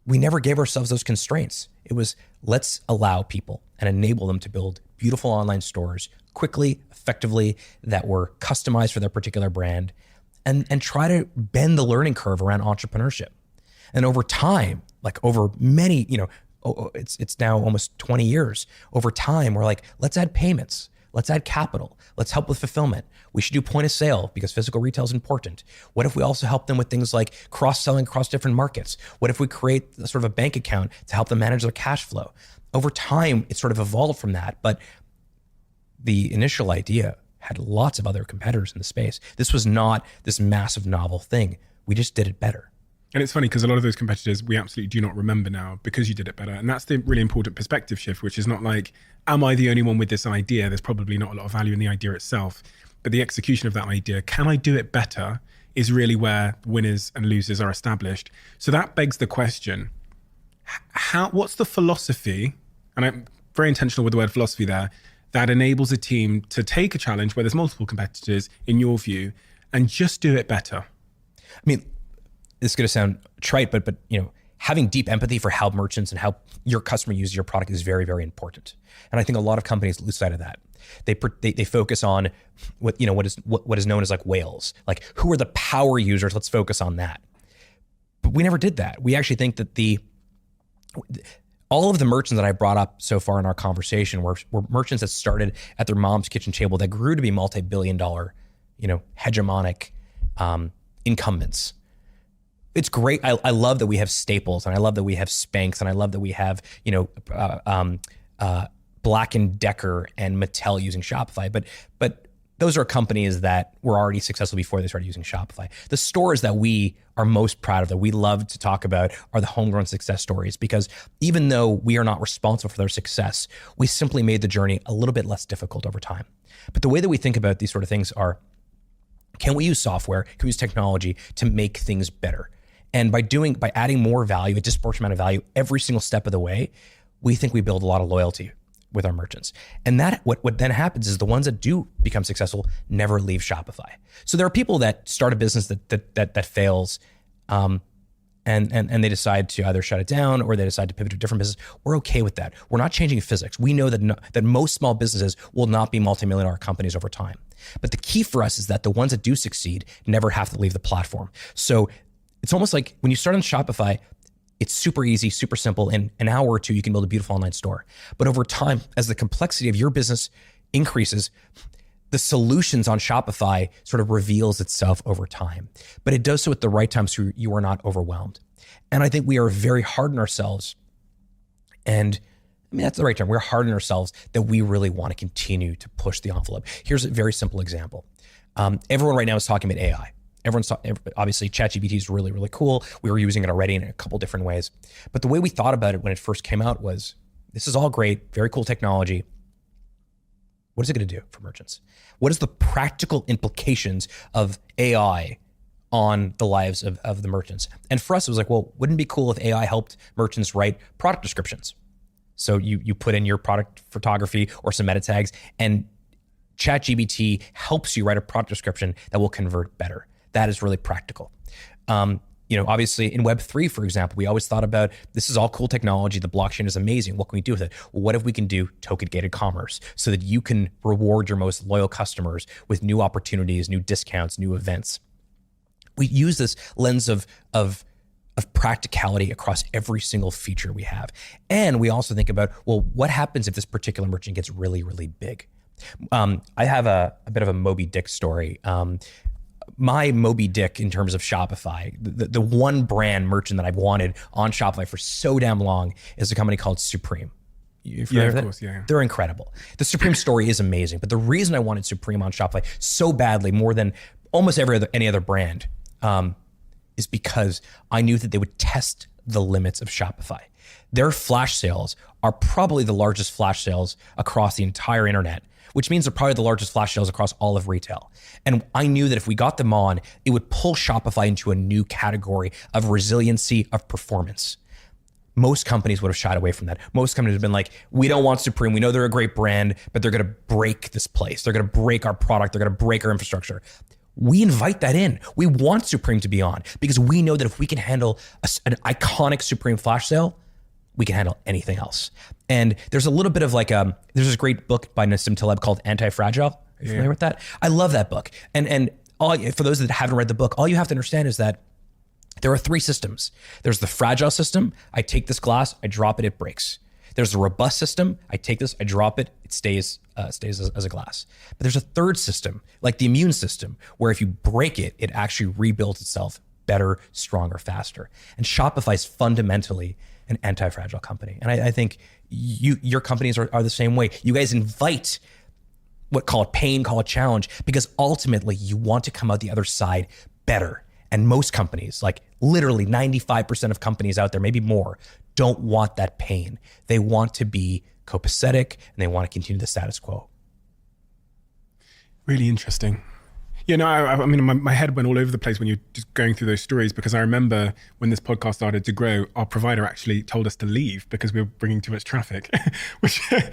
we never gave ourselves those constraints. It was, let's allow people and enable them to build beautiful online stores quickly, effectively, that were customized for their particular brand, and try to bend the learning curve around entrepreneurship. And over time, like over many, it's now almost 20 years. Over time, we're like, let's add payments. Let's add capital. Let's help with fulfillment. We should do point of sale because physical retail is important. What if we also help them with things like cross-selling across different markets? What if we create sort of a bank account to help them manage their cash flow? Over time, it sort of evolved from that. But the initial idea had lots of other competitors in the space. This was not this massive novel thing. We just did it better. And it's funny because a lot of those competitors we absolutely do not remember now because you did it better. And that's the really important perspective shift, which is not like, am I the only one with this idea? There's probably not a lot of value in the idea itself. but the execution of that idea, can I do it better, is really where winners and losers are established. So that begs the question, what's the philosophy, and I'm very intentional with the word philosophy there, that enables a team to take a challenge where there's multiple competitors, in your view, and just do it better? I mean, this is going to sound trite, but having deep empathy for how merchants and how your customer uses your product is very, very important. And I think a lot of companies lose sight of that. They focus on what is known as like whales, like who are the power users? Let's focus on that. But we never did that. We actually think that all of the merchants that I brought up so far in our conversation were merchants that started at their mom's kitchen table that grew to be multi-billion-dollar, hegemonic incumbents. It's great. I love that we have Staples, and I love that we have Spanx, and I love that we have Black & Decker and Mattel using Shopify. But those are companies that were already successful before they started using Shopify. The stores that we are most proud of, that we love to talk about, are the homegrown success stories, because even though we are not responsible for their success, we simply made the journey a little bit less difficult over time. But the way that we think about these sort of things are, can we use software, can we use technology to make things better? And by adding more value, a disproportionate amount of value every single step of the way, we think we build a lot of loyalty with our merchants. And that what then happens is the ones that do become successful never leave Shopify. So there are people that start a business that fails, and they decide to either shut it down or they decide to pivot to a different business. We're okay with that. We're not changing physics. We know that most small businesses will not be multi-million-dollar companies over time. But the key for us is that the ones that do succeed never have to leave the platform. So it's almost like when you start on Shopify, it's super easy, super simple. In an hour or two, you can build a beautiful online store. But over time, as the complexity of your business increases, the solutions on Shopify sort of reveals itself over time. But it does so at the right time so you are not overwhelmed. And I think we are very hard on ourselves. And I mean, that's the right term. We're hard on ourselves that we really want to continue to push the envelope. Here's a very simple example. Everyone right now is talking about AI. Obviously, ChatGPT is really, really cool. We were using it already in a couple different ways. But the way we thought about it when it first came out was, this is all great, very cool technology. What is it going to do for merchants? What is the practical implications of AI on the lives of the merchants? And for us, it was like, well, wouldn't it be cool if AI helped merchants write product descriptions? So you put in your product photography or some meta tags, and ChatGPT helps you write a product description that will convert better. That is really practical. Obviously in Web3, for example, we always thought about, this is all cool technology. The blockchain is amazing. What can we do with it? Well, what if we can do token-gated commerce so that you can reward your most loyal customers with new opportunities, new discounts, new events? We use this lens of practicality across every single feature we have. And we also think about, well, what happens if this particular merchant gets really, really big? I have a bit of a Moby Dick story. My Moby Dick in terms of Shopify, the one brand merchant that I've wanted on Shopify for so damn long is a company called Supreme. Yeah, of course, yeah. They're incredible. The Supreme story is amazing, but the reason I wanted Supreme on Shopify so badly, more than almost any other brand, is because I knew that they would test the limits of Shopify. Their flash sales are probably the largest flash sales across the entire internet, which means they're probably the largest flash sales across all of retail. And I knew that if we got them on, it would pull Shopify into a new category of resiliency, of performance. Most companies would have shied away from that. Most companies have been like, we don't want Supreme. We know they're a great brand, but they're going to break this place. They're going to break our product. They're going to break our infrastructure. We invite that in. We want Supreme to be on because we know that if we can handle an iconic Supreme flash sale, we can handle anything else. And there's a little bit of like, there's this great book by Nassim Taleb called Anti-Fragile. Are you familiar with that? I love that book. And for those that haven't read the book, all you have to understand is that there are three systems. There's the fragile system. I take this glass, I drop it, it breaks. There's the robust system. I take this, I drop it, it stays as a glass. But there's a third system, like the immune system, where if you break it, it actually rebuilds itself better, stronger, faster. And Shopify is fundamentally an anti-fragile company. And I think your companies are the same way. You guys invite call it pain, call it challenge, because ultimately you want to come out the other side better. And most companies, like literally 95% of companies out there, maybe more, don't want that pain. They want to be copacetic and they want to continue the status quo. Really interesting. You know, I mean, my head went all over the place when you're just going through those stories, because I remember when this podcast started to grow, our provider actually told us to leave because we were bringing too much traffic.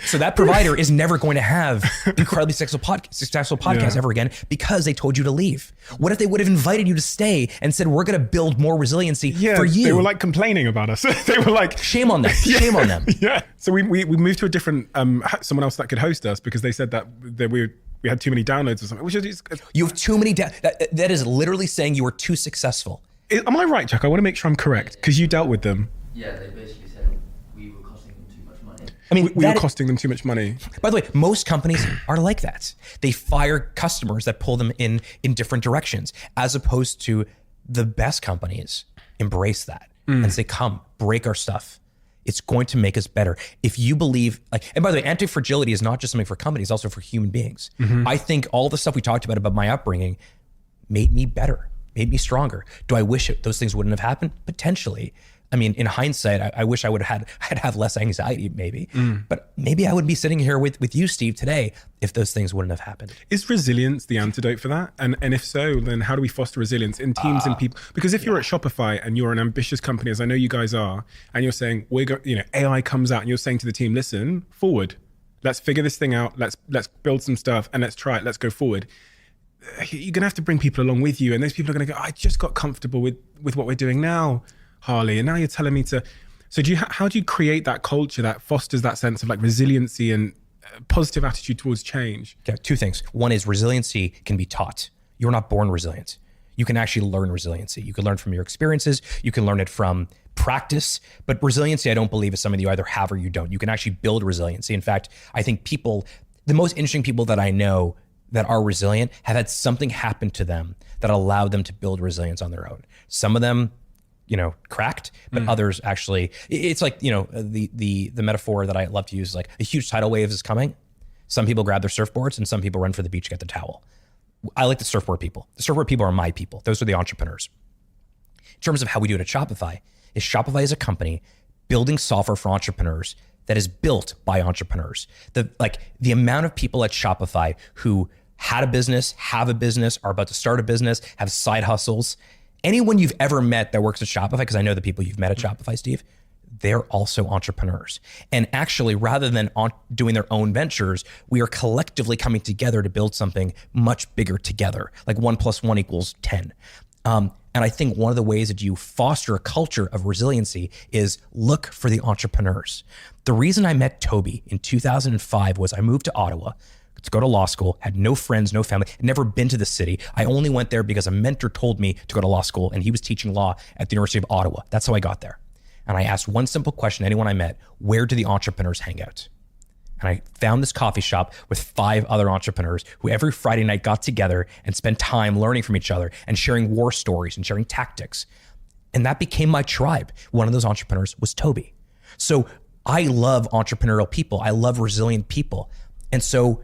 So that provider is never going to have incredibly successful podcast ever again because they told you to leave. What if they would have invited you to stay and said, we're going to build more resiliency for you? They were like complaining about us. They were like, shame on them. Shame on them. Yeah. So we moved to a different, someone else that could host us because they said that we had too many downloads or something. Which is, you have too many. That is literally saying you were too successful. Am I right, Chuck? I want to make sure I'm correct because you dealt with them. Yeah, they basically said we were costing them too much money. I mean, we were costing them too much money. By the way, most companies are like that. They fire customers that pull them in different directions, as opposed to the best companies embrace that and say, come, break our stuff. It's going to make us better. If you believe, and by the way, anti-fragility is not just something for companies, it's also for human beings. I think all the stuff we talked about my upbringing made me better, made me stronger. Do I wish those things wouldn't have happened? Potentially. I mean, in hindsight, I wish I would have I'd have less anxiety maybe, but maybe I would be sitting here with you, Steve, today if those things wouldn't have happened. Is resilience the antidote for that? And if so, then how do we foster resilience in teams and people? Because if you're at Shopify and you're an ambitious company, as I know you guys are, and you're saying, AI comes out and you're saying to the team, listen, forward, let's figure this thing out. Let's build some stuff and let's try it. Let's go forward. You're going to have to bring people along with you. And those people are going to go, I just got comfortable with what we're doing now, Harley, and now you're telling me to. So how do you create that culture that fosters that sense of like resiliency and positive attitude towards change? Okay, two things. One is resiliency can be taught. You're not born resilient. You can actually learn resiliency. You can learn from your experiences. You can learn it from practice. But resiliency, I don't believe, is something you either have or you don't. You can actually build resiliency. In fact, I think the most interesting people that I know that are resilient have had something happen to them that allowed them to build resilience on their own. Some of them, cracked, but others actually, it's like, the metaphor that I love to use is like a huge tidal wave is coming. Some people grab their surfboards and some people run for the beach to get the towel. I like the surfboard people. The surfboard people are my people. Those are the entrepreneurs. In terms of how we do it at Shopify is a company building software for entrepreneurs that is built by entrepreneurs. The amount of people at Shopify who had a business, have a business, are about to start a business, have side hustles. Anyone you've ever met that works at Shopify, because I know the people you've met at Shopify, Steve, they're also entrepreneurs. And actually, rather than doing their own ventures, we are collectively coming together to build something much bigger together, like 1 + 1 = 10. And I think one of the ways that you foster a culture of resiliency is look for the entrepreneurs. The reason I met Toby in 2005 was I moved to Ottawa to go to law school, had no friends, no family, had never been to the city. I only went there because a mentor told me to go to law school and he was teaching law at the University of Ottawa. That's how I got there. And I asked one simple question to anyone I met: where do the entrepreneurs hang out? And I found this coffee shop with 5 other entrepreneurs who every Friday night got together and spent time learning from each other and sharing war stories and sharing tactics. And that became my tribe. One of those entrepreneurs was Toby. So I love entrepreneurial people. I love resilient people. And so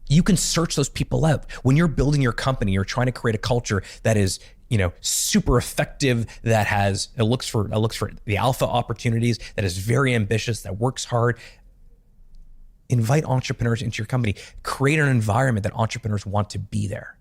you can search those people out. When you're building your company, you're trying to create a culture that is, super effective, that looks for the alpha opportunities, that is very ambitious, that works hard. Invite entrepreneurs into your company. Create an environment that entrepreneurs want to be there.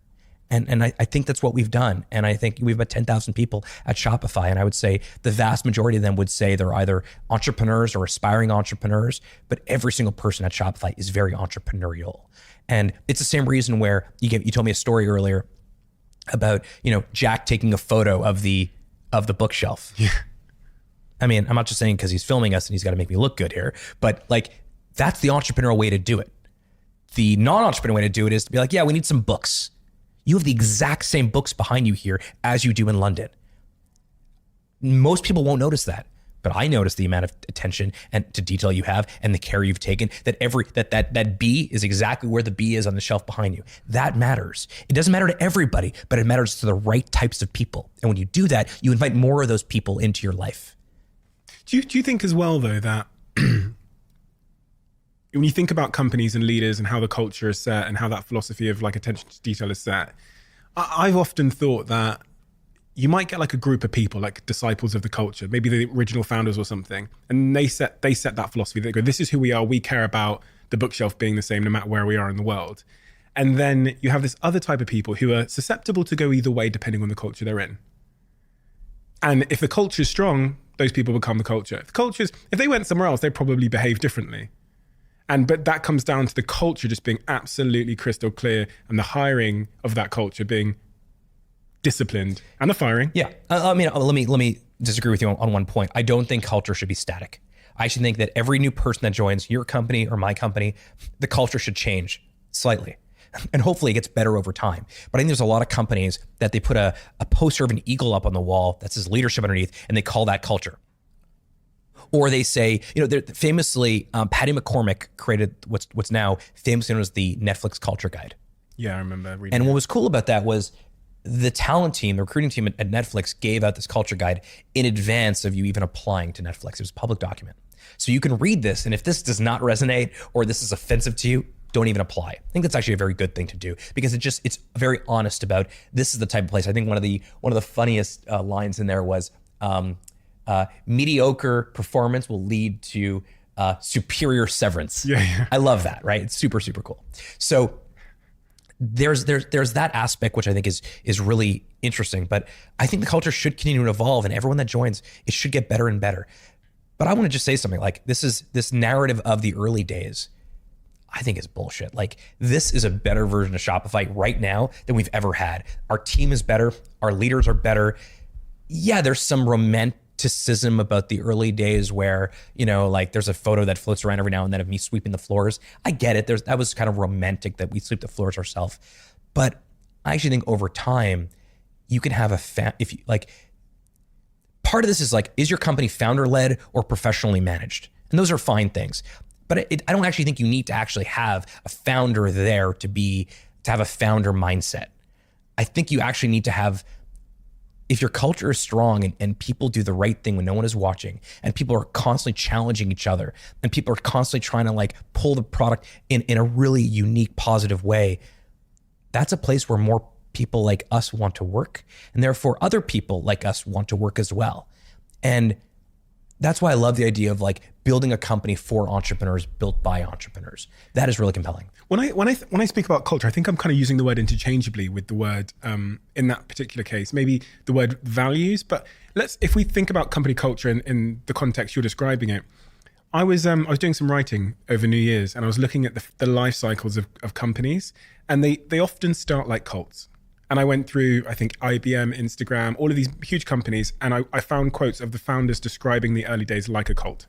And I think that's what we've done. And I think we have about 10,000 people at Shopify. And I would say the vast majority of them would say they're either entrepreneurs or aspiring entrepreneurs, but every single person at Shopify is very entrepreneurial. And it's the same reason where you told me a story earlier about, Jack taking a photo of the bookshelf. Yeah. I mean, I'm not just saying because he's filming us and he's got to make me look good here, but that's the entrepreneurial way to do it. The non-entrepreneurial way to do it is to be like, yeah, we need some books. You have the exact same books behind you here as you do in London. Most people won't notice that, but I notice the amount of attention and to detail you have and the care you've taken, that that B is exactly where the B is on the shelf behind you. That matters. It doesn't matter to everybody, but it matters to the right types of people. And when you do that, you invite more of those people into your life. Do you think as well, though, that when you think about companies and leaders and how the culture is set and how that philosophy of attention to detail is set, I've often thought that you might get a group of people, disciples of the culture, maybe the original founders or something, and they set that philosophy. They go, this is who we are. We care about the bookshelf being the same no matter where we are in the world. And then you have this other type of people who are susceptible to go either way depending on the culture they're in. And if the culture is strong, those people become the culture. If they went somewhere else, they'd probably behave differently. But that comes down to the culture just being absolutely crystal clear and the hiring of that culture being disciplined and the firing. Yeah. Let me disagree with you on one point. I don't think culture should be static. I should think that every new person that joins your company or my company, the culture should change slightly. And hopefully it gets better over time. But I think there's a lot of companies that they put a poster of an eagle up on the wall that says leadership underneath, and they call that culture. Or they say, famously, Patty McCormick created what's now famously known as the Netflix Culture Guide. Yeah, I remember reading And what was cool about that was the talent team, the recruiting team at Netflix gave out this culture guide in advance of you even applying to Netflix. It was a public document. So you can read this, and if this does not resonate or this is offensive to you, don't even apply. I think that's actually a very good thing to do because it's very honest about this is the type of place. I think one of the funniest lines in there was mediocre performance will lead to superior severance. Yeah. I love that, right? It's super, super cool. So there's that aspect which I think is really interesting, but I think the culture should continue to evolve, and everyone that joins, it should get better and better. But I want to just say something like this narrative of the early days, I think is bullshit. Like, this is a better version of Shopify right now than we've ever had. Our team is better. Our leaders are better. Yeah, there's some romanticism about the early days where, like there's a photo that floats around every now and then of me sweeping the floors. I get it. That was kind of romantic that we sweep the floors ourselves. But I actually think over time, you can have part of this is like, is your company founder-led or professionally managed? And those are fine things. But I don't actually think you need to actually have a founder there to have a founder mindset. I think you actually need to have, if your culture is strong and people do the right thing when no one is watching, and people are constantly challenging each other, and people are constantly trying to like pull the product in a really unique, positive way, that's a place where more people like us want to work. And therefore other people like us want to work as well. And that's why I love the idea of like building a company for entrepreneurs, built by entrepreneurs. That is really compelling. When I speak about culture, I think I'm kind of using the word interchangeably with the word in that particular case, maybe the word values. But if we think about company culture in the context you're describing it, I was doing some writing over New Year's, and I was looking at the life cycles of companies, and they often start like cults. And I went through, I think, IBM, Instagram, all of these huge companies, and I found quotes of the founders describing the early days like a cult.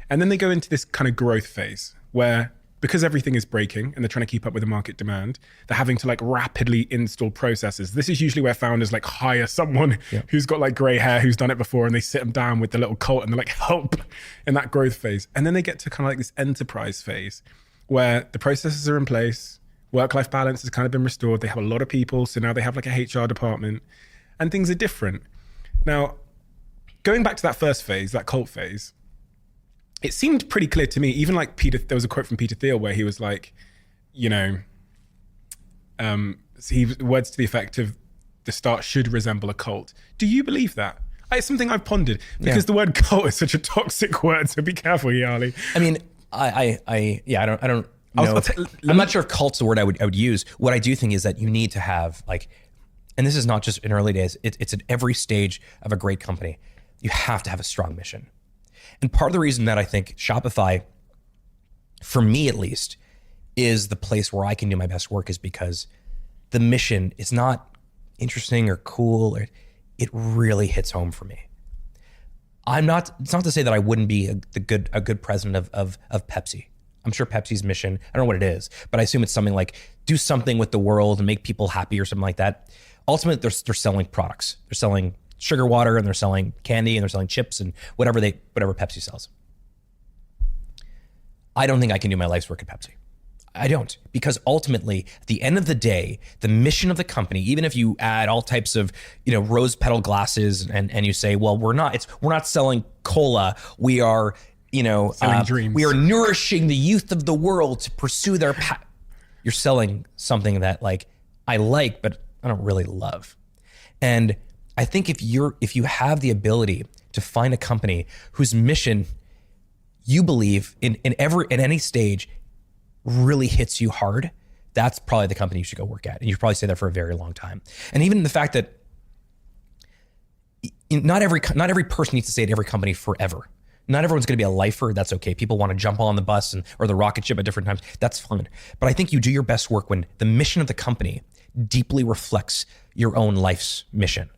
And then they go into this kind of growth phase where, because everything is breaking and they're trying to keep up with the market demand, they're having to like rapidly install processes. This is usually where founders like hire someone who's got like gray hair, who's done it before, and they sit them down with the little cult and they're like, help, in that growth phase. And then they get to kind of like this enterprise phase where the processes are in place, work-life balance has kind of been restored. They have a lot of people. So now they have like a HR department and things are different. Now, going back to that first phase, that cult phase, it seemed pretty clear to me, even like there was a quote from Peter Thiel where he was like, words to the effect of the start should resemble a cult. Do you believe that? It's something I've pondered because the word cult is such a toxic word. So be careful, Yali. I mean, I don't, no, I'm not sure if cult's the word I would use. What I do think is that you need to have like, and this is not just in early days, it's at every stage of a great company. You have to have a strong mission. And part of the reason that I think Shopify, for me at least, is the place where I can do my best work is because the mission is not interesting or cool. It really hits home for me. It's not to say that I wouldn't be a good president of Pepsi. I'm sure Pepsi's mission, I don't know what it is, but I assume it's something like do something with the world and make people happy or something like that. Ultimately, they're selling products. They're selling sugar water and they're selling candy and they're selling chips and whatever Pepsi sells. I don't think I can do my life's work at Pepsi. I don't, because ultimately, at the end of the day, the mission of the company, even if you add all types of, rose petal glasses and you say, well, we're not selling cola, we are, selling dreams. We are nourishing the youth of the world to pursue their path. You're selling something that like I like, but I don't really love. And I think if you have the ability to find a company whose mission you believe in any stage really hits you hard, that's probably the company you should go work at. And you should probably stay there for a very long time. And even the fact that not every person needs to stay at every company forever. Not everyone's going to be a lifer. That's okay. People want to jump on the bus or the rocket ship at different times. That's fine. But I think you do your best work when the mission of the company deeply reflects your own life's mission.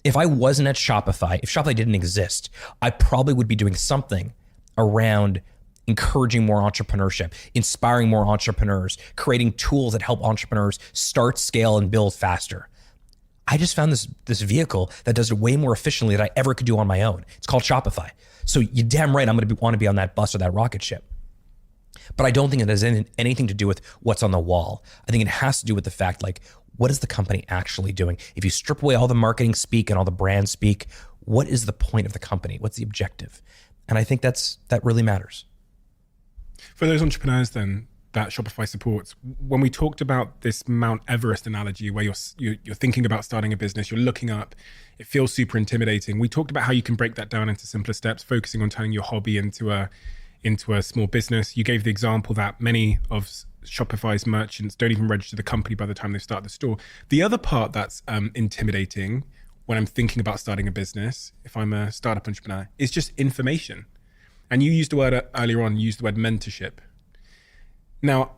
If I wasn't at Shopify, if Shopify didn't exist, I probably would be doing something around encouraging more entrepreneurship, inspiring more entrepreneurs, creating tools that help entrepreneurs start, scale, and build faster. I just found this vehicle that does it way more efficiently than I ever could do on my own. It's called Shopify. So you're damn right I'm going to want to be on that bus or that rocket ship. But I don't think it has anything to do with what's on the wall. I think it has to do with the fact, like, what is the company actually doing? If you strip away all the marketing speak and all the brand speak, what is the point of the company? What's the objective? And I think that really matters. For those entrepreneurs then that Shopify supports, when we talked about this Mount Everest analogy where you're thinking about starting a business, you're looking up, it feels super intimidating. We talked about how you can break that down into simpler steps, focusing on turning your hobby into a small business. You gave the example that many of Shopify's merchants don't even register the company by the time they start the store. The other part that's intimidating when I'm thinking about starting a business, if I'm a startup entrepreneur, is just information. And you used the word earlier on, you used the word mentorship. Now,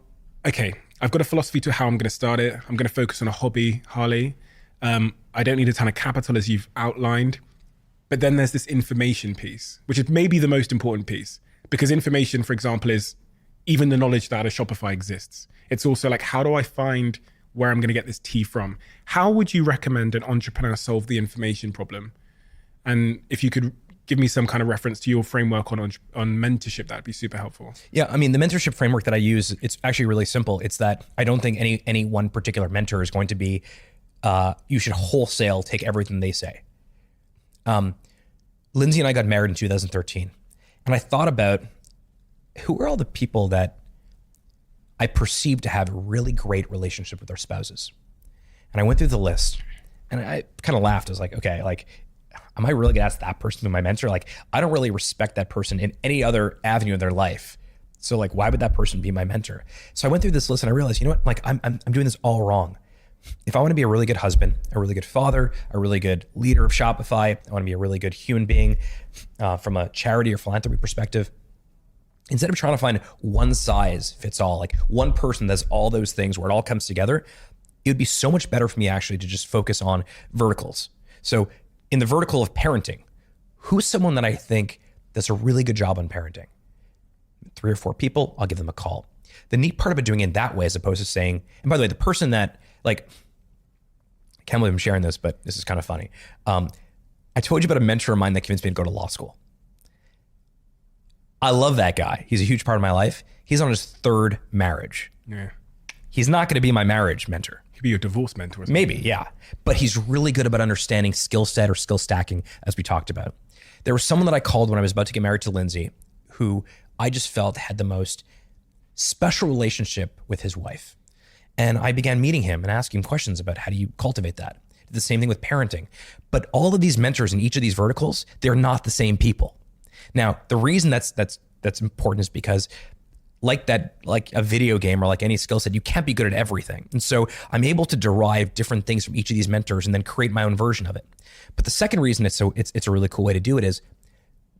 okay, I've got a philosophy to how I'm going to start it. I'm going to focus on a hobby, Harley. I don't need a ton of capital as you've outlined. But then there's this information piece, which is maybe the most important piece. Because information, for example, is even the knowledge that a Shopify exists. It's also like, how do I find where I'm going to get this tea from? How would you recommend an entrepreneur solve the information problem? And if you could give me some kind of reference to your framework on mentorship, that'd be super helpful. Yeah, I mean, the mentorship framework that I use, it's actually really simple. It's that I don't think any one particular mentor is going to be, you should wholesale take everything they say. Lindsay and I got married in 2013. And I thought about who are all the people that I perceived to have a really great relationship with their spouses. And I went through the list and I kind of laughed. I was like, okay, like, am I really gonna ask that person to be my mentor? Like, I don't really respect that person in any other avenue of their life. So like, why would that person be my mentor? So I went through this list and I realized, you know what, like I'm doing this all wrong. If I want to be a really good husband, a really good father, a really good leader of Shopify, I want to be a really good human being from a charity or philanthropy perspective, instead of trying to find one size fits all, like one person does all those things where it all comes together, it would be so much better for me actually to just focus on verticals. So in the vertical of parenting, who's someone that I think does a really good job on parenting? 3 or 4 people, I'll give them a call. The neat part about doing it that way, as opposed to saying, and by the way, the person that, like, I can't believe I'm sharing this, but this is kind of funny. I told you about a mentor of mine that convinced me to go to law school. I love that guy. He's a huge part of my life. He's on his 3rd marriage. Yeah. He's not going to be my marriage mentor. Could be your divorce mentor. Maybe, yeah. But he's really good about understanding skill set or skill stacking, as we talked about. There was someone that I called when I was about to get married to Lindsay, who I just felt had the most special relationship with his wife. And I began meeting him and asking him questions about how do you cultivate that. Did the same thing with parenting. But all of these mentors in each of these verticals, they're not the same people. Now, the reason that's important is because like a video game or like any skill set, you can't be good at everything. And so I'm able to derive different things from each of these mentors and then create my own version of it. But the second reason it's a really cool way to do it is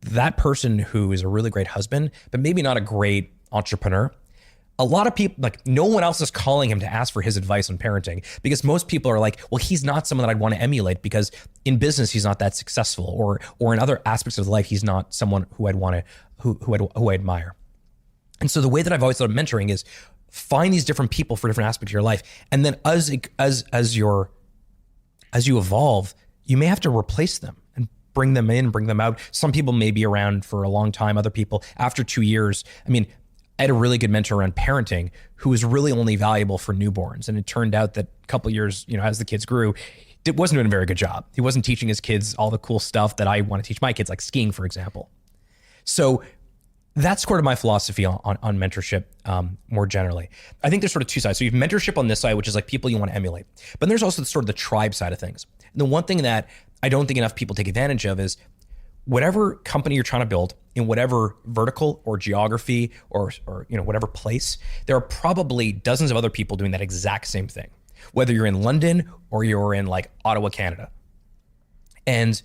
that person who is a really great husband, but maybe not a great entrepreneur. A lot of people, like, no one else is calling him to ask for his advice on parenting because most people are like, well, he's not someone that I'd want to emulate because in business, he's not that successful, or in other aspects of life, he's not someone who I'd want to, who I admire. And so the way that I've always thought of mentoring is find these different people for different aspects of your life. And then as you evolve, you may have to replace them and bring them in, bring them out. Some people may be around for a long time. Other people after 2 years, I mean, I had a really good mentor around parenting who was really only valuable for newborns. And it turned out that a couple of years, as the kids grew, it wasn't doing a very good job. He wasn't teaching his kids all the cool stuff that I want to teach my kids, like skiing, for example. So that's sort of my philosophy on mentorship more generally. I think there's sort of 2 sides. So you have mentorship on this side, which is like people you want to emulate. But then there's also sort of the tribe side of things. And the one thing that I don't think enough people take advantage of is whatever company you're trying to build in whatever vertical or geography or whatever place, there are probably dozens of other people doing that exact same thing, whether you're in London or you're in like Ottawa, Canada. And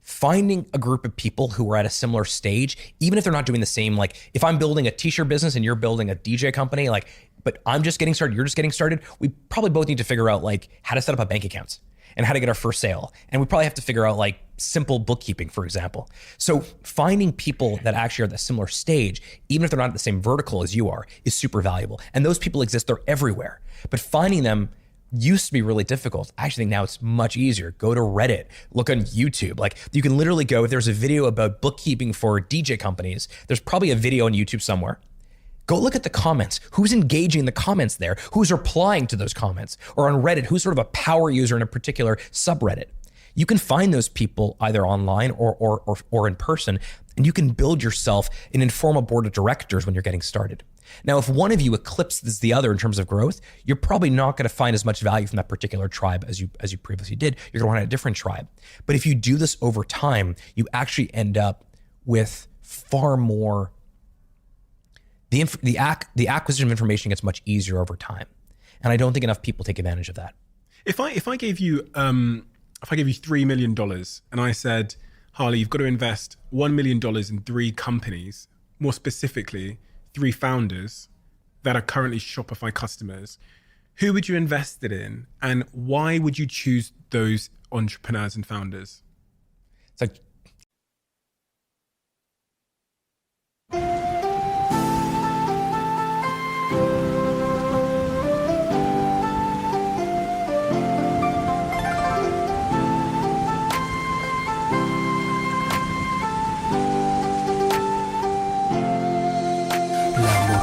finding a group of people who are at a similar stage, even if they're not doing the same, like if I'm building a t-shirt business and you're building a DJ company, like, but I'm just getting started, you're just getting started, we probably both need to figure out like how to set up a bank accounts and how to get our first sale. And we probably have to figure out like simple bookkeeping, for example. So finding people that actually are at a similar stage, even if they're not at the same vertical as you are, is super valuable. And those people exist, they're everywhere. But finding them used to be really difficult. I actually think now it's much easier. Go to Reddit, look on YouTube. Like you can literally go, if there's a video about bookkeeping for DJ companies, there's probably a video on YouTube somewhere. Go look at the comments. Who's engaging in the comments there? Who's replying to those comments? Or on Reddit, who's sort of a power user in a particular subreddit? You can find those people either online or in person, and you can build yourself an informal board of directors when you're getting started. Now, if one of you eclipses the other in terms of growth, you're probably not going to find as much value from that particular tribe as you previously did. You're going to want a different tribe. But if you do this over time, you actually end up with far more. The acquisition of information gets much easier over time, and I don't think enough people take advantage of that. If I gave you $3 million and I said, Harley, you've got to invest $1 million in 3 companies, more specifically 3 founders that are currently Shopify customers, who would you invest it in, and why would you choose those entrepreneurs and founders? It's like,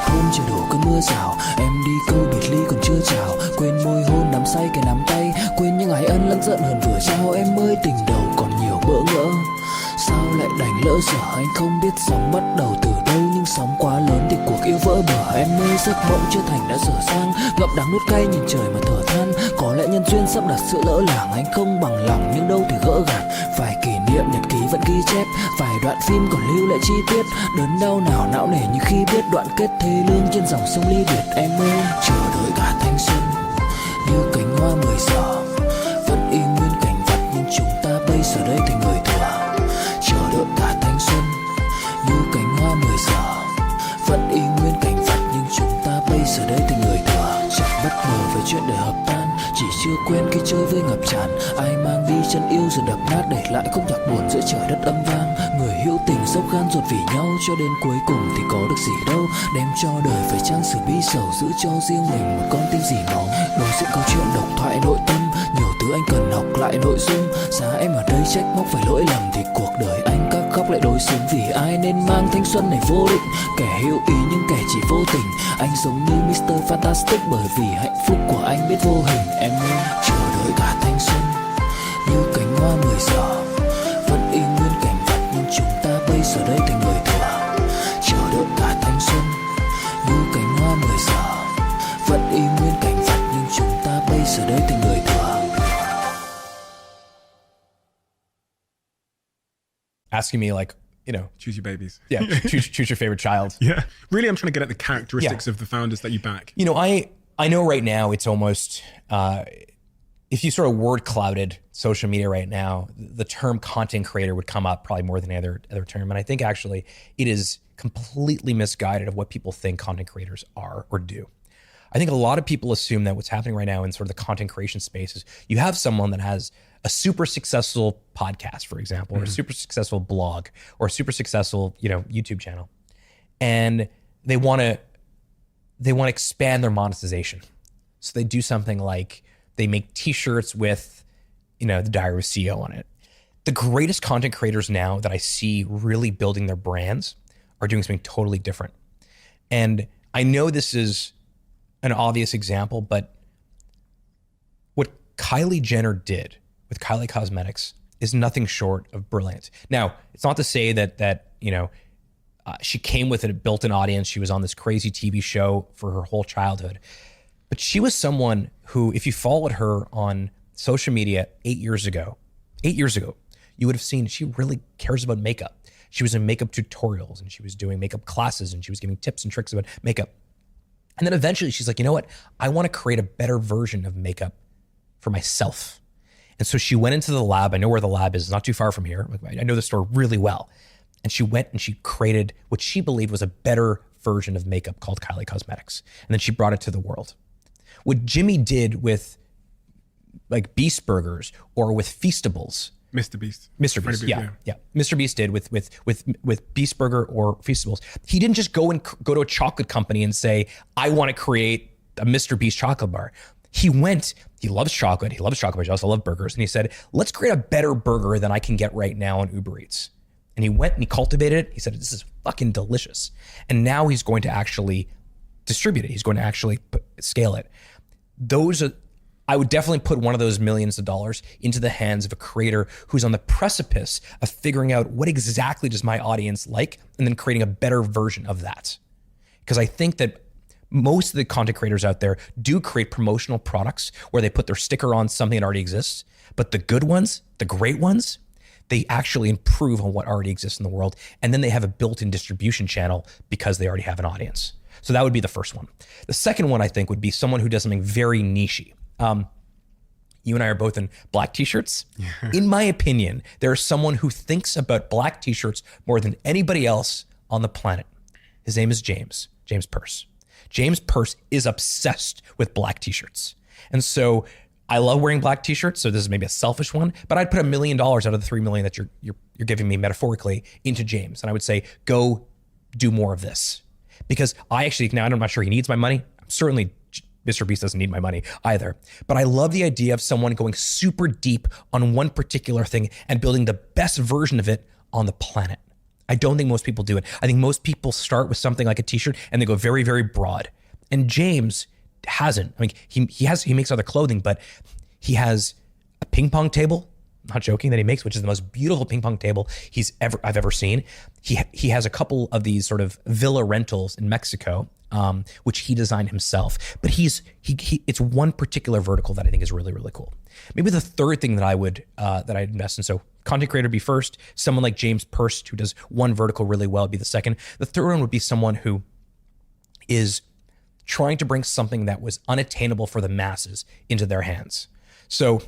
hôm chiều đổ cơn mưa rào, em đi câu biệt ly còn chưa chào, quên môi hôn nắm say cái nắm tay, quên những ái ân lẫn giận hờn vừa trao, em ơi tình đầu còn nhiều bỡ ngỡ, sao lại đành lỡ dở, anh không biết sóng bắt đầu từ đâu, nhưng sóng quá lớn thì cuộc yêu vỡ bờ, em ơi giấc mộng chưa thành đã dở dang, ngậm đắng nuốt cay nhìn trời mà thở than, có lẽ nhân duyên sắp đặt sự lỡ làng, anh không bằng lòng nhưng đâu thể gỡ gạt, vài kỷ niệm nhật ký vẫn ghi chép, vài đoạn phim còn lưu lại chi tiết, đớn đau nào não nề như khi biết đoạn kết thê lương trên dòng sông ly biệt, em ơi chờ đợi cả thanh xuân như cánh hoa 10 giờ, vẫn y nguyên cảnh vật nhưng chúng ta bây giờ đây thành người thừa, chờ đợi cả thanh xuân như cánh hoa 10 giờ, vẫn y nguyên cảnh vật nhưng chúng ta bây giờ đây thành người thừa, chẳng bất ngờ về chuyện đời hợp tan, chỉ chưa quen khi chơi với ngập tràn, ai mang đi chân yêu rồi đập nát để lại khúc nhạc buồn giữa trời đất âm vang, người hữu tình dốc gan ruột vì nhau cho đến cuối cùng thì có được gì đâu, đem cho đời phải trang sử bi sầu, giữ cho riêng mình một con tim dì máu, đối diện câu chuyện độc thoại nội tâm, nhiều thứ anh cần học lại nội dung, giá em ở đây trách móc phải lỗi lầm thì cuộc đời anh các khóc lại đối xứng, vì ai nên mang thanh xuân này vô định, kẻ hữu ý nhưng kẻ chỉ vô tình, anh giống như Mr. Fantastic bởi vì hạnh phúc của anh biết vô hình, em ơi chờ đợi cả thanh xuân như cánh hoa 10 giờ, vẫn y nguyên cảnh vật nhưng chúng ta bây giờ đây thành người thừa, chờ đợi cả thanh xuân như cánh hoa 10 giờ, vẫn y nguyên cảnh vật nhưng chúng ta bây giờ đây thành người thừa. asking me like, Choose your babies. yeah, choose your favorite child. Yeah. Really, I'm trying to get at the characteristics of the founders that you back. I know right now it's almost, if you sort of word clouded social media right now, the term content creator would come up probably more than any other term. And I think actually it is completely misguided of what people think content creators are or do. I think a lot of people assume that what's happening right now in sort of the content creation space is you have someone that has a super successful podcast, for example, or a super successful blog, or a super successful, YouTube channel, and they want to expand their monetization. So they do something like they make T-shirts with, the Diary of a CEO on it. The greatest content creators now that I see really building their brands are doing something totally different. And I know this is an obvious example, but what Kylie Jenner did with Kylie Cosmetics is nothing short of brilliant. Now, it's not to say that she came with a built-in audience. She was on this crazy TV show for her whole childhood. But she was someone who, if you followed her on social media 8 years ago, you would have seen she really cares about makeup. She was in makeup tutorials and she was doing makeup classes and she was giving tips and tricks about makeup. And then eventually she's like, you know what? I want to create a better version of makeup for myself. And so she went into the lab. I know where the lab is, not too far from here. I know the store really well. And she went and she created what she believed was a better version of makeup called Kylie Cosmetics. And then she brought it to the world. What Jimmy did with like Beast Burgers or with Feastables. Mr. Beast. Mr. Beast, yeah. Mr. Beast did with Beast Burger or Feastables. He didn't just go to a chocolate company and say, I want to create a Mr. Beast chocolate bar. He loves chocolate. He loves chocolate bars. He also loves burgers. And he said, let's create a better burger than I can get right now on Uber Eats. And he went and he cultivated it. He said, this is fucking delicious. And now he's going to actually distribute it. He's going to actually scale it. I would definitely put one of those millions of dollars into the hands of a creator who's on the precipice of figuring out what exactly does my audience like and then creating a better version of that. Because I think that most of the content creators out there do create promotional products where they put their sticker on something that already exists. But the good ones, the great ones, they actually improve on what already exists in the world. And then they have a built-in distribution channel because they already have an audience. So that would be the first one. The second one, I think, would be someone who does something very niche-y. You and I are both in black t-shirts. In my opinion, there is someone who thinks about black t-shirts more than anybody else on the planet. His name is James Purse. James Purse is obsessed with black t-shirts. And so I love wearing black t-shirts. So this is maybe a selfish one, but I'd put $1 million out of the $3 million that you're giving me metaphorically into James. And I would say, go do more of this. Because now I'm not sure he needs my money. Certainly Mr. Beast doesn't need my money either. But I love the idea of someone going super deep on one particular thing and building the best version of it on the planet. I don't think most people do it. I think most people start with something like a t-shirt and they go very, very broad. And James hasn't. I mean, he makes other clothing, but he has a ping pong table, not joking, that he makes, which is the most beautiful ping pong table I've ever seen. He has a couple of these sort of villa rentals in Mexico, which he designed himself. But it's one particular vertical that I think is really, really cool. Maybe the third thing that I'd invest in. So content creator would be first. Someone like James Purse, who does one vertical really well, would be the second. The third one would be someone who is trying to bring something that was unattainable for the masses into their hands. So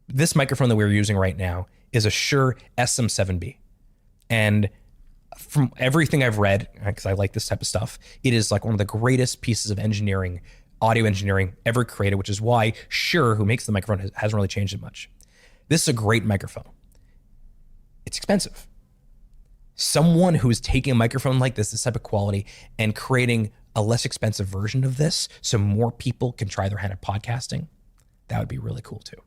this microphone that we're using right now is a Shure SM7B. And from everything I've read, because I like this type of stuff, it is like one of the greatest pieces of engineering, audio engineering ever created, which is why Shure, who makes the microphone, hasn't really changed it much. This is a great microphone. It's expensive. Someone who is taking a microphone like this type of quality, and creating a less expensive version of this so more people can try their hand at podcasting, that would be really cool too.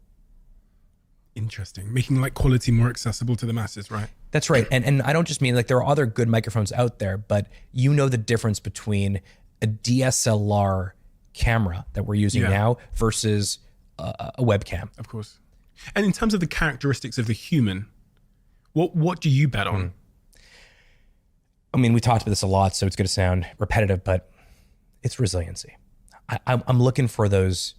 Interesting. Making like quality more accessible to the masses, right? That's right. And I don't just mean like there are other good microphones out there, but you know the difference between a DSLR camera that we're using now versus a webcam. Of course. And in terms of the characteristics of the human, what do you bet on? I mean, we talked about this a lot, so it's going to sound repetitive, but it's resiliency. I'm looking for those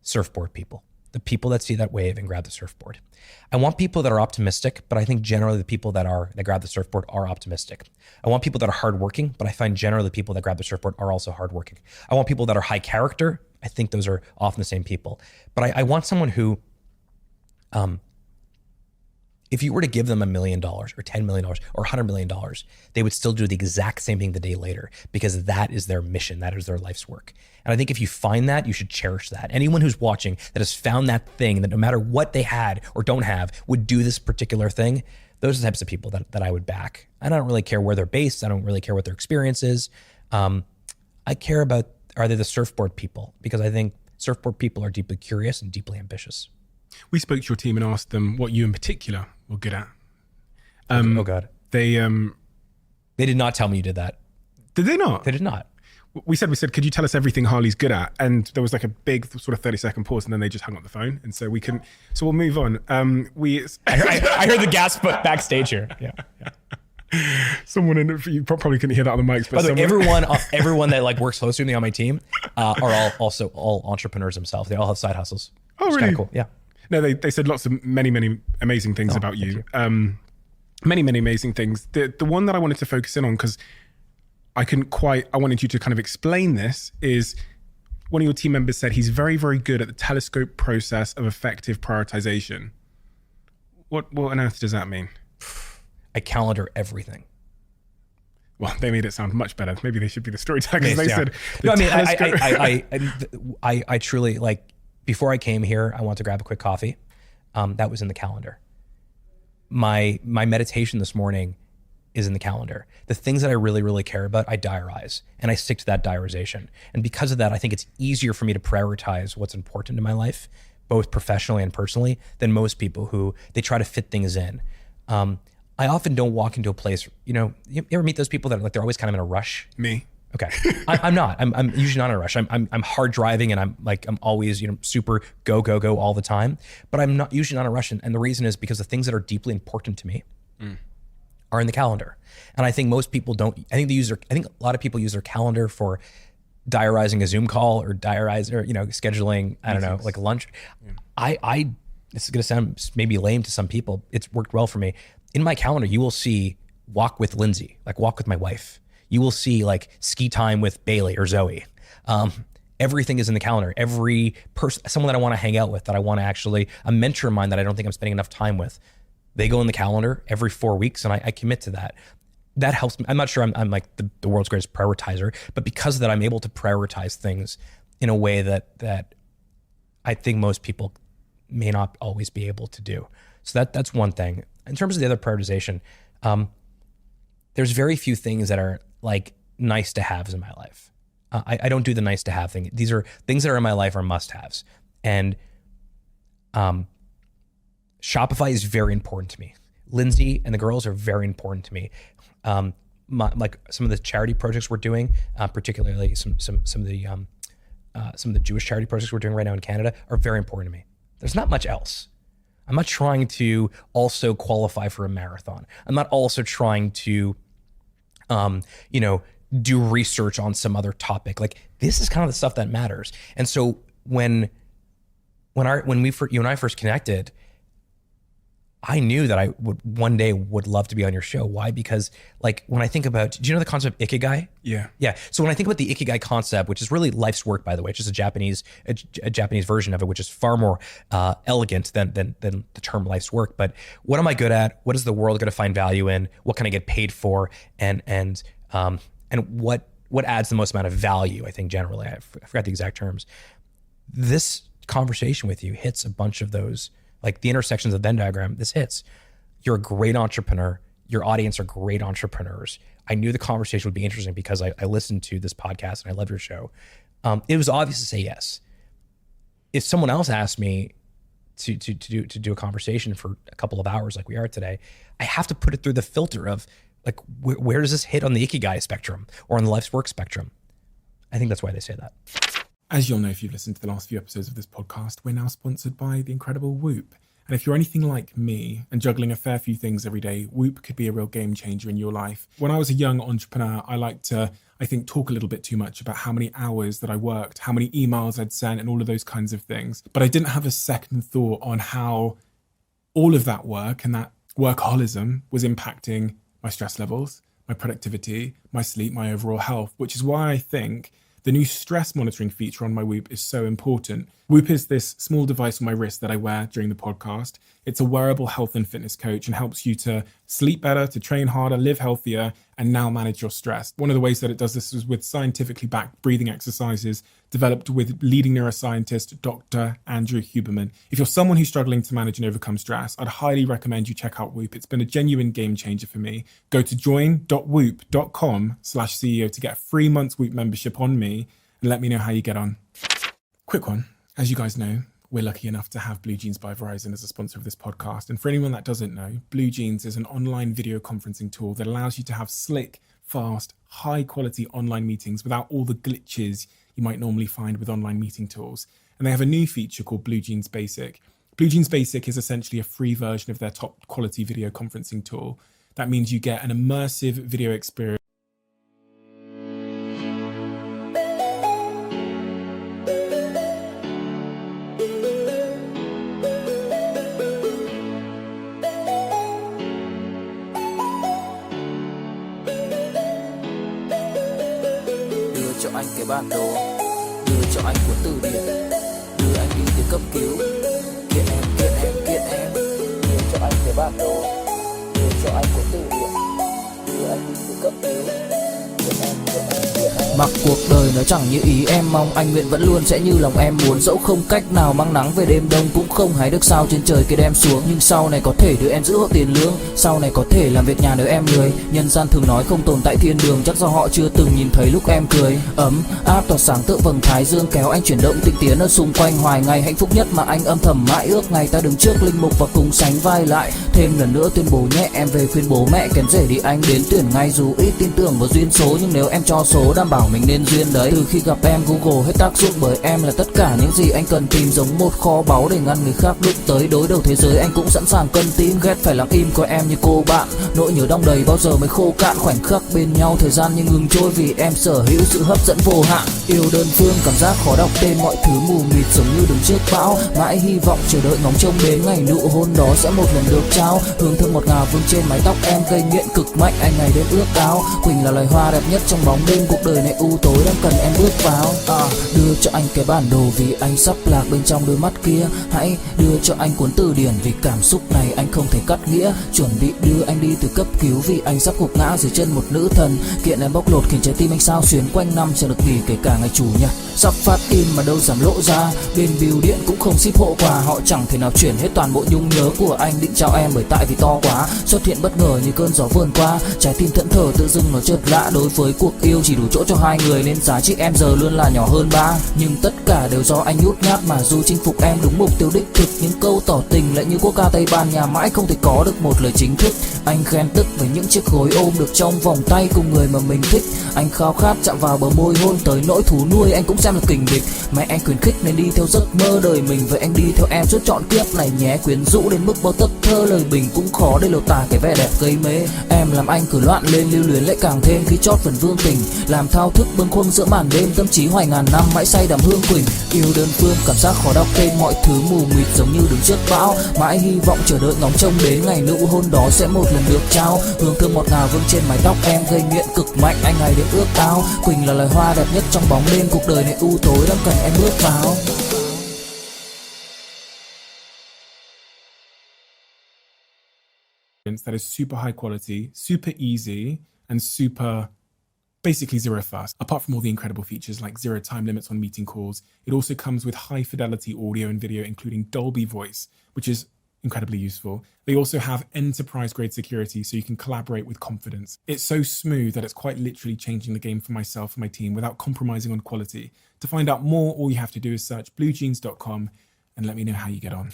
surfboard people, the people that see that wave and grab the surfboard. I want people that are optimistic, but I think generally the people that grab the surfboard are optimistic. I want people that are hardworking, but I find generally the people that grab the surfboard are also hardworking. I want people that are high character. I think those are often the same people. But I want someone who, if you were to give them $1 million or $10 million or $100 million, they would still do the exact same thing the day later, because that is their mission. That is their life's work. And I think if you find that, you should cherish that. Anyone who's watching that has found that thing that no matter what they had or don't have would do this particular thing, those are the types of people that I would back. I don't really care where they're based. I don't really care what their experience is. I care about, are they the surfboard people? Because I think surfboard people are deeply curious and deeply ambitious. We spoke to your team and asked them what you in particular were good at. Oh God. They did not tell me you did that. Did they not? They did not. We said, could you tell us everything Harley's good at? And there was like a big sort of 30-second pause, and then they just hung up the phone. And so so we'll move on. I heard the gasp backstage here. Yeah. Someone you probably couldn't hear that on the mics. But by the way, everyone that like works closely with me on my team are all entrepreneurs themselves. They all have side hustles. Oh, really? Kind of cool. Yeah. No, they said many amazing things about you. Many amazing things. The one that I wanted to focus in on, because I wanted you to kind of explain this, is one of your team members said he's very, very good at the telescope process of effective prioritization. What on earth does that mean? I calendar everything. Well, they made it sound much better. Maybe they should be the storytellers. They said, I truly, like, before I came here, I wanted to grab a quick coffee. That was in the calendar. My meditation this morning is in the calendar. The things that I really, really care about, I diarize, and I stick to that diarization. And because of that, I think it's easier for me to prioritize what's important in my life, both professionally and personally, than most people who they try to fit things in. I often don't walk into a place, you ever meet those people that are like, they're always kind of in a rush? Me. Okay. I'm not. I'm usually not in a rush. I'm hard driving, and I'm always, super go all the time, but I'm not usually not in a rush. And the reason is because the things that are deeply important to me are in the calendar. And I think most people don't. I think a lot of people use their calendar for diarizing a Zoom call or scheduling, I don't know, like lunch. Yeah. This is going to sound maybe lame to some people. It's worked well for me. In my calendar, you will see walk with Lindsay, like walk with my wife. You will see like ski time with Bailey or Zoe. Everything is in the calendar. Every person, someone that I want to hang out with, that I want to actually, a mentor of mine that I don't think I'm spending enough time with, they go in the calendar every 4 weeks, and I commit to that. That helps me. I'm not sure I'm like the world's greatest prioritizer, but because of that, I'm able to prioritize things in a way that I think most people may not always be able to do. So that's one thing. In terms of the other prioritization, there's very few things that are like nice to haves in my life. I don't do the nice to have thing. These are things that are in my life are must haves. And Shopify is very important to me. Lindsay and the girls are very important to me. Like some of the charity projects we're doing, particularly some of the Jewish charity projects we're doing right now in Canada, are very important to me. There's not much else. I'm not trying to also qualify for a marathon. I'm not also trying to, do research on some other topic. Like, this is kind of the stuff that matters. And so when you and I first connected, I knew that I would one day love to be on your show. Why? Because like when I think about, do you know the concept of Ikigai? Yeah. Yeah. So when I think about the Ikigai concept, which is really life's work, by the way, it's just a Japanese version of it, which is far more elegant than the term life's work. But what am I good at? What is the world going to find value in? What can I get paid for? And what adds the most amount of value? I think generally, I forgot the exact terms. This conversation with you hits a bunch of those. Like the intersections of the Venn diagram, this hits. You're a great entrepreneur. Your audience are great entrepreneurs. I knew the conversation would be interesting because I listened to this podcast and I love your show. It was obvious to say yes. If someone else asked me to do a conversation for a couple of hours like we are today, I have to put it through the filter of like, where does this hit on the Ikigai spectrum or on the life's work spectrum? I think that's why they say that. As you'll know if you've listened to the last few episodes of this podcast, we're now sponsored by the incredible Whoop. And if you're anything like me and juggling a fair few things every day, Whoop could be a real game changer in your life. When I was a young entrepreneur, I liked to, talk a little bit too much about how many hours that I worked, how many emails I'd sent, and all of those kinds of things. But I didn't have a second thought on how all of that work and that workaholism was impacting my stress levels, my productivity, my sleep, my overall health, which is why I think the new stress monitoring feature on my Whoop is so important. Whoop is this small device on my wrist that I wear during the podcast. It's a wearable health and fitness coach and helps you to sleep better, to train harder, live healthier, and now manage your stress. One of the ways that it does this is with scientifically backed breathing exercises developed with leading neuroscientist Dr. Andrew Huberman. If you're someone who's struggling to manage and overcome stress, I'd highly recommend you check out Whoop. It's been a genuine game changer for me. Go to join.whoop.com/CEO to get a 3 months Whoop membership on me and let me know how you get on. Quick one. As you guys know, we're lucky enough to have Blue Jeans by Verizon as a sponsor of this podcast. And for anyone that doesn't know, Blue Jeans is an online video conferencing tool that allows you to have slick, fast, high quality online meetings without all the glitches you might normally find with online meeting tools. And they have a new feature called Blue Jeans Basic. Blue Jeans Basic is essentially a free version of their top quality video conferencing tool. That means you get an immersive video experience. cho anh cái bản đồ, đưa cho anh cuốn từ điển, đưa anh đi từ cấp cứu. Kiện em, đưa cho anh cái bản đồ, đưa cho anh cuốn từ điển, đưa anh đi từ cấp cứu. Mặc cuộc đời nó chẳng như ý em mong, anh nguyện vẫn luôn sẽ như lòng em muốn. Dẫu không cách nào mang nắng về đêm đông, cũng không hái được sao trên trời kia đem xuống. Nhưng sau này có thể đưa em giữ hộ tiền lương, sau này có thể làm việc nhà nếu em lười. Nhân gian thường nói không tồn tại thiên đường, chắc do họ chưa từng nhìn thấy lúc em cười. Ấm áp tỏa sáng tựa vầng thái dương, kéo anh chuyển động tinh tiến ở xung quanh. Hoài ngày hạnh phúc nhất mà anh âm thầm mãi ước, ngày ta đứng trước linh mục và cùng sánh vai lại. Thêm lần nữa tuyên bố nhé, em về khuyên bố mẹ kén rể đi anh đến tuyển ngay. Dù ít tin tưởng vào duyên số, nhưng nếu em cho số đảm bảo mình nên duyên đấy. Từ khi gặp em Google hết tác dụng, bởi em là tất cả những gì anh cần tìm. Giống một kho báu để ngăn người khác đụng tới. Đối đầu thế giới anh cũng sẵn sàng cân tín. Ghét phải lặng im coi em như cô bạn, nỗi nhớ đong đầy bao giờ mới khô cạn. Khoảnh khắc bên nhau thời gian như ngừng trôi, vì em sở hữu sự hấp dẫn vô hạn. Yêu đơn phương cảm giác khó đọc tên, mọi thứ mù mịt giống như đứng trước bão. Mãi hy vọng chờ đợi ngóng trông đến ngày nụ hôn đó sẽ một lần được trao. Hương thơm ngọt ngào vương trên mái tóc em, gây nghiện cực mạnh anh ngày đêm ước ao. Quỳnh là loài hoa đẹp nhất trong bóng đêm, cuộc đời này u tối đang cần em bước vào. Đưa cho anh cái bản đồ vì anh sắp lạc bên trong đôi mắt kia. Hãy đưa cho anh cuốn từ điển vì cảm xúc này anh không thể cắt nghĩa. Chuẩn bị đưa anh đi từ cấp cứu vì anh sắp gục ngã dưới chân một nữ thần. Kiện em bóc lột khiến trái tim anh sao xuyến quanh năm chẳng được nghỉ kể cả ngày chủ nhật. Sắp phát in mà đâu dám lộ ra, bên bưu điện cũng không ship hộ quà. Họ chẳng thể nào chuyển hết toàn bộ nhung nhớ của anh định trao em, bởi tại vì to quá. Xuất hiện bất ngờ như cơn gió vườn qua, trái tim thẫn thờ tự dưng nó chợt lạ. Đối với cuộc yêu chỉ đủ chỗ cho hai người, nên giá trị em giờ luôn là nhỏ hơn ba. Nhưng tất cả đều do anh nhút nhát, mà dù chinh phục em đúng mục tiêu đích thực, những câu tỏ tình lại như quốc ca Tây Ban Nha mãi không thể có được một lời chính thức. Anh khen tức với những chiếc gối ôm được trong vòng tay cùng người mà mình thích. Anh khao khát chạm vào bờ môi hôn tới nỗi thú nuôi anh cũng xem là kình địch. Mẹ anh khuyến khích nên đi theo giấc mơ đời mình, vậy anh đi theo em suốt trọn kiếp này nhé. Quyến rũ đến mức bao tấc thơ lời bình cũng khó để lột tả cái vẻ đẹp gây mê. Em làm anh cứ loạn lên, lưu luyến lại càng thêm khi chót phần vương tình. Làm thao thức bâng khuâng giữa màn đêm, tâm trí hoài ngàn năm mãi say đắm hương quỳnh. Yêu đơn phương cảm giác khó đọc tên, mọi thứ mù mịt giống như đứng trước bão. Mãi hy vọng chờ đợi ngóng trông đến ngày nụ hôn đó sẽ một lần được trao. Hương thơm ngọt ngào vương trên mái tóc em, gây nghiện cực mạnh anh ngày đêm ước ao. Quỳnh là loài hoa đẹp nhất trong bóng đêm, cuộc đời này u tối đang cần em bước vào. That is super high quality, super easy, and super basically zero fuss. Apart from all the incredible features like zero time limits on meeting calls, it also comes with high fidelity audio and video, including Dolby Voice, which is incredibly useful. They also have enterprise grade security so you can collaborate with confidence. It's so smooth that it's quite literally changing the game for myself and my team without compromising on quality. To find out more, all you have to do is search bluejeans.com and let me know how you get on.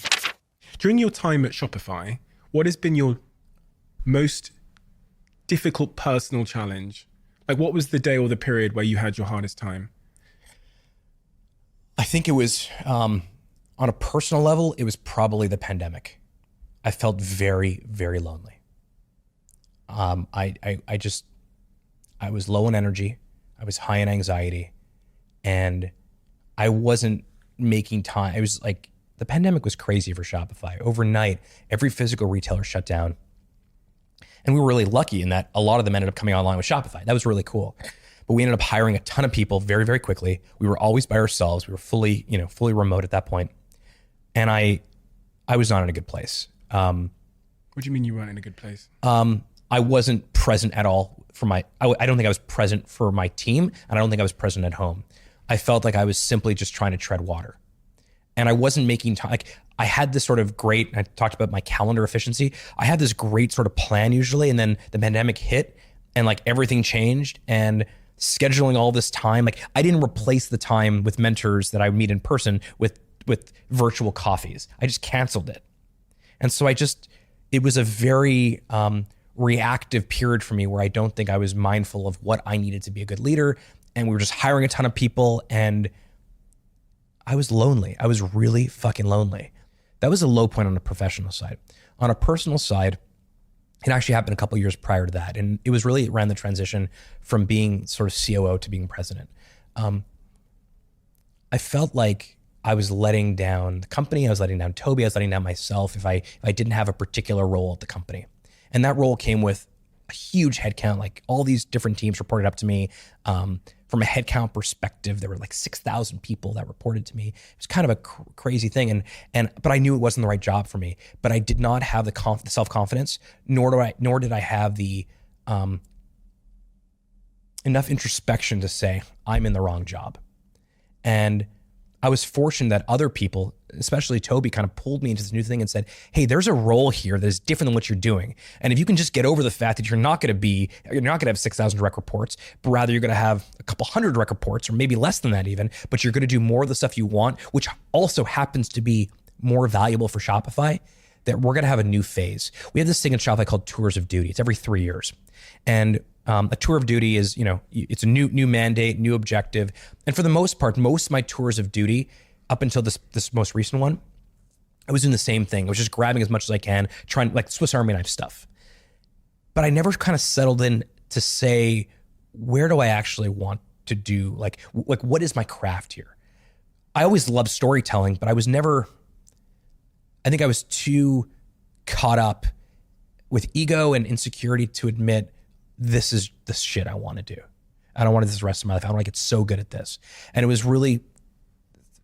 During your time at Shopify, what has been your most difficult personal challenge? Like, what was the day or the period where you had your hardest time? I think it was, on a personal level, it was probably the pandemic. I felt very, very lonely. I was low in energy. I was high in anxiety, and I wasn't making time. It was like, the pandemic was crazy for Shopify. Overnight, every physical retailer shut down. And we were really lucky in that a lot of them ended up coming online with Shopify. That was really cool. But we ended up hiring a ton of people very, very quickly. We were always by ourselves. We were fully remote at that point. And I was not in a good place. What do you mean you weren't in a good place? I wasn't present at all I don't think I was present for my team, and I don't think I was present at home. I felt like I was simply just trying to tread water. And I wasn't making time. Like, I had this sort of great, I talked about my calendar efficiency. I had this great sort of plan usually, and then the pandemic hit and like everything changed, and scheduling all this time, like I didn't replace the time with mentors that I would meet in person with virtual coffees. I just canceled it. And so it was a very reactive period for me where I don't think I was mindful of what I needed to be a good leader. And we were just hiring a ton of people, and I was lonely. I was really fucking lonely. That was a low point on the professional side. On a personal side, it actually happened a couple of years prior to that. And it was really around the transition from being sort of COO to being president. I felt like I was letting down the company. I was letting down Toby. I was letting down myself if I didn't have a particular role at the company. And that role came with a huge headcount, like all these different teams reported up to me. From a headcount perspective, there were like 6,000 people that reported to me. It was kind of a crazy thing. But I knew it wasn't the right job for me, but I did not have the self-confidence, nor did I have the enough introspection to say I'm in the wrong job. And I was fortunate that other people, especially Toby, kind of pulled me into this new thing and said, hey, there's a role here that is different than what you're doing. And if you can just get over the fact that you're not going to have 6,000 direct reports, but rather you're going to have a couple hundred direct reports, or maybe less than that even, but you're going to do more of the stuff you want, which also happens to be more valuable for Shopify, that we're going to have a new phase. We have this thing in Shopify called tours of duty. It's every 3 years. And a tour of duty is, it's a new mandate, new objective. And for the most part, most of my tours of duty up until this most recent one, I was doing the same thing. I was just grabbing as much as I can, trying like Swiss Army knife stuff. But I never kind of settled in to say, where do I actually want to do? Like what is my craft here? I always loved storytelling, but I think I was too caught up with ego and insecurity to admit this is the shit I want to do. I don't want to do this the rest of my life. I want to get so good at this. And it was really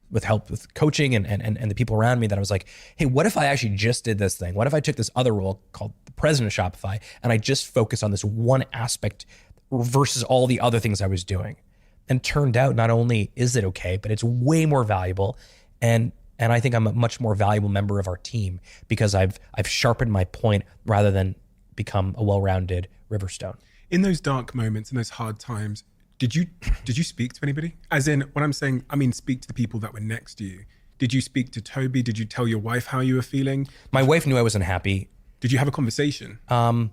with help with coaching and the people around me that I was like, hey, what if I actually just did this thing? What if I took this other role called the president of Shopify and I just focused on this one aspect versus all the other things I was doing? And turned out not only is it okay, but it's way more valuable. And I think I'm a much more valuable member of our team because I've sharpened my point rather than become a well-rounded Riverstone. In those dark moments, in those hard times, did you speak to anybody? As in, when I'm saying, I mean, speak to the people that were next to you. Did you speak to Toby? Did you tell your wife how you were feeling? My wife knew I wasn't happy. Did you have a conversation? No,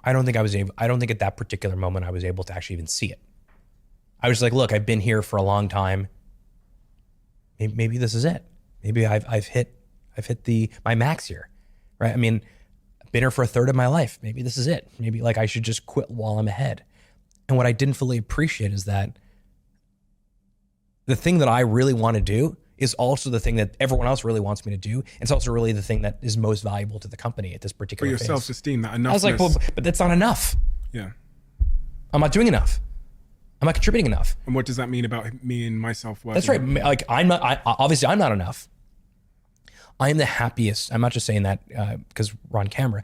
I don't think I was able. I don't think at that particular moment I was able to actually even see it. I was like, look, I've been here for a long time. Maybe this is it. Maybe I've hit my max here, right? I mean, I've been here for a third of my life. Maybe this is it. Maybe like I should just quit while I'm ahead. And what I didn't fully appreciate is that the thing that I really want to do is also the thing that everyone else really wants me to do. It's also really the thing that is most valuable to the company at this particular phase. For your self-esteem, that enoughness. I was like, well, but that's not enough. Yeah. I'm not doing enough. I'm not contributing enough. And what does that mean about me and my self-worth? That's right. Like obviously I'm not enough. I am the happiest. I'm not just saying that because we're on camera.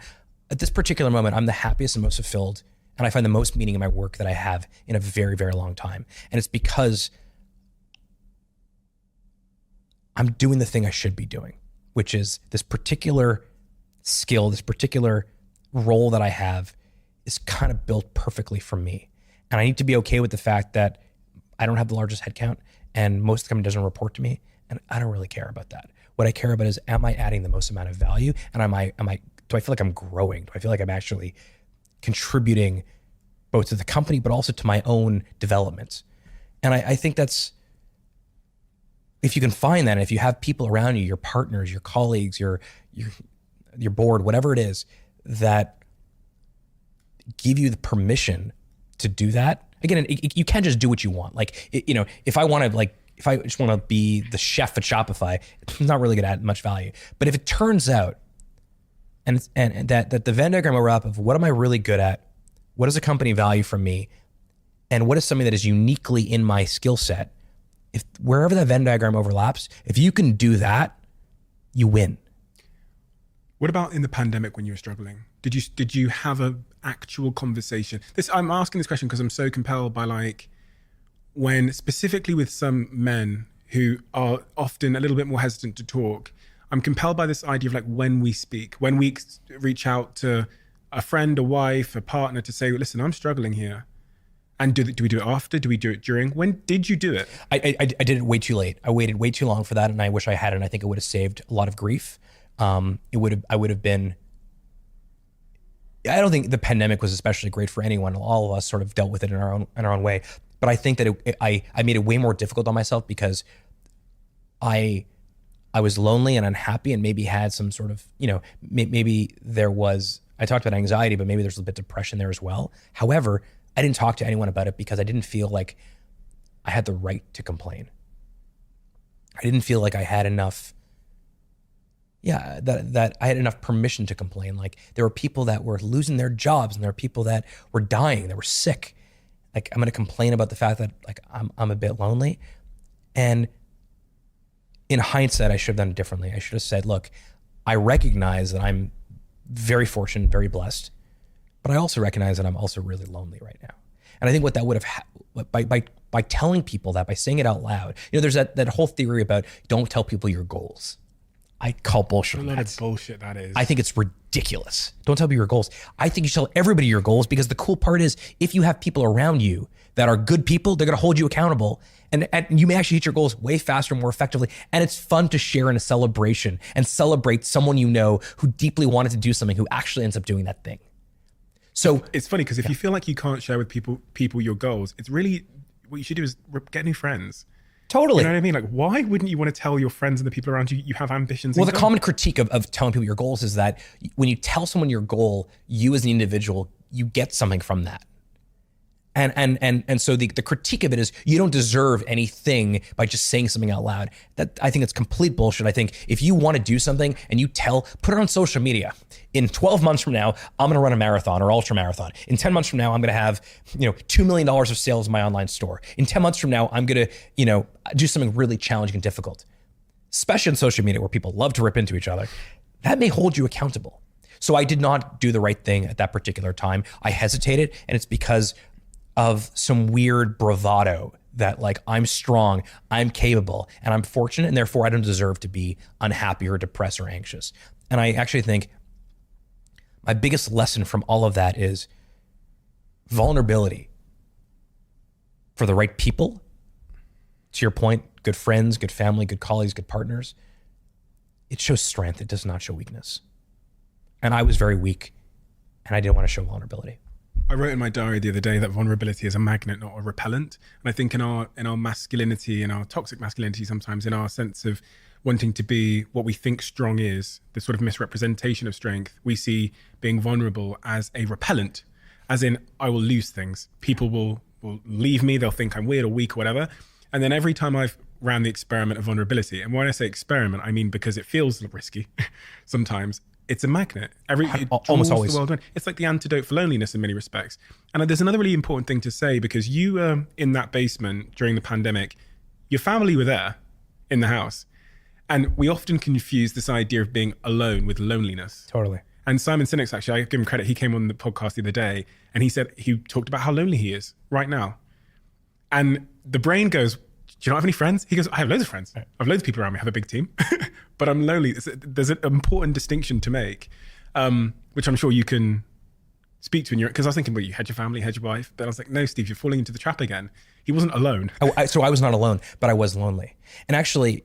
At this particular moment, I'm the happiest and most fulfilled, and I find the most meaning in my work that I have in a very, very long time. And it's because I'm doing the thing I should be doing, which is this particular skill, this particular role that I have is kind of built perfectly for me. And I need to be okay with the fact that I don't have the largest headcount and most of the company doesn't report to me. And I don't really care about that. What I care about is, am I adding the most amount of value? And do I feel like I'm growing? Do I feel like I'm actually contributing both to the company, but also to my own development? And I think that's, if you can find that, and if you have people around you, your partners, your colleagues, your board, whatever it is, that give you the permission to do that. Again, you can't just do what you want. Like, if I just want to be the chef at Shopify, it's not really going to add much value. But if it turns out, and that the Venn diagram we're up of what am I really good at, what does a company value from me, and what is something that is uniquely in my skill set, if wherever that Venn diagram overlaps, if you can do that, you win. What about in the pandemic when you were struggling? Did you have an actual conversation? I'm asking this question because I'm so compelled by when specifically with some men who are often a little bit more hesitant to talk, I'm compelled by this idea of when we speak, when we reach out to a friend, a wife, a partner to say, listen, I'm struggling here. And do we do it after? Do we do it during? When did you do it? I did it way too late. I waited way too long for that, and I wish I had it. And I think it would have saved a lot of grief. I would have been. I don't think the pandemic was especially great for anyone. All of us sort of dealt with it in our own way. But I think that I made it way more difficult on myself because I was lonely and unhappy, and maybe had some sort of maybe there was. I talked about anxiety, but maybe there's a bit of depression there as well. However, I didn't talk to anyone about it because I didn't feel like I had the right to complain. I didn't feel like I had enough yeah, that I had enough permission to complain. Like there were people that were losing their jobs, and there were people that were dying, that were sick. Like I'm going to complain about the fact that like I'm a bit lonely. And in hindsight, I should have done it differently. I should have said, look, I recognize that I'm very fortunate, very blessed, but I also recognize that I'm also really lonely right now. And I think what that would have, by telling people that, by saying it out loud, there's that whole theory about don't tell people your goals. I call bullshit. What a lot of bullshit that is. I think it's ridiculous. Don't tell people your goals. I think you should tell everybody your goals, because the cool part is if you have people around you that are good people, they're going to hold you accountable, and you may actually hit your goals way faster, more effectively. And it's fun to share in a celebration and celebrate someone you know who deeply wanted to do something, who actually ends up doing that thing. So it's funny because if you feel like you can't share with people your goals, it's really what you should do is get new friends. Totally. You know what I mean? Like, why wouldn't you want to tell your friends and the people around you you have ambitions? Well, the common critique of telling people your goals is that when you tell someone your goal, you as an individual, you get something from that. And so the critique of it is you don't deserve anything by just saying something out loud. That I think it's complete bullshit. I think if you want to do something and you put it on social media. In 12 months from now, I'm going to run a marathon or ultra marathon. In 10 months from now, I'm going to have, $2 million of sales in my online store. In 10 months from now, I'm going to, do something really challenging and difficult, especially on social media where people love to rip into each other. That may hold you accountable. So I did not do the right thing at that particular time. I hesitated, and it's because of some weird bravado that like I'm strong, I'm capable, and I'm fortunate, and therefore I don't deserve to be unhappy or depressed or anxious. And I actually think my biggest lesson from all of that is vulnerability for the right people. To your point, good friends, good family, good colleagues, good partners. It shows strength. It does not show weakness. And I was very weak, and I didn't want to show vulnerability. I wrote in my diary the other day that vulnerability is a magnet, not a repellent. And I think in our masculinity, in our toxic masculinity sometimes, in our sense of wanting to be what we think strong is, the sort of misrepresentation of strength, we see being vulnerable as a repellent, as in I will lose things. People will leave me, they'll think I'm weird or weak or whatever. And then every time I've ran the experiment of vulnerability, and when I say experiment, I mean because it feels risky sometimes, it's a magnet. Almost always. The world around. It's like the antidote for loneliness in many respects. And there's another really important thing to say, because you in that basement during the pandemic, your family were there in the house. And we often confuse this idea of being alone with loneliness. Totally. And Simon Sinek's, actually, I give him credit. He came on the podcast the other day and he talked about how lonely he is right now. And the brain goes, do you not have any friends? He goes, I have loads of friends. I have loads of people around me. I have a big team, but I'm lonely. There's an important distinction to make, which I'm sure you can speak to in your, because I was thinking, well, you had your family, had your wife, but I was like, no, Steve, you're falling into the trap again. He wasn't alone. So I was not alone, but I was lonely. And actually,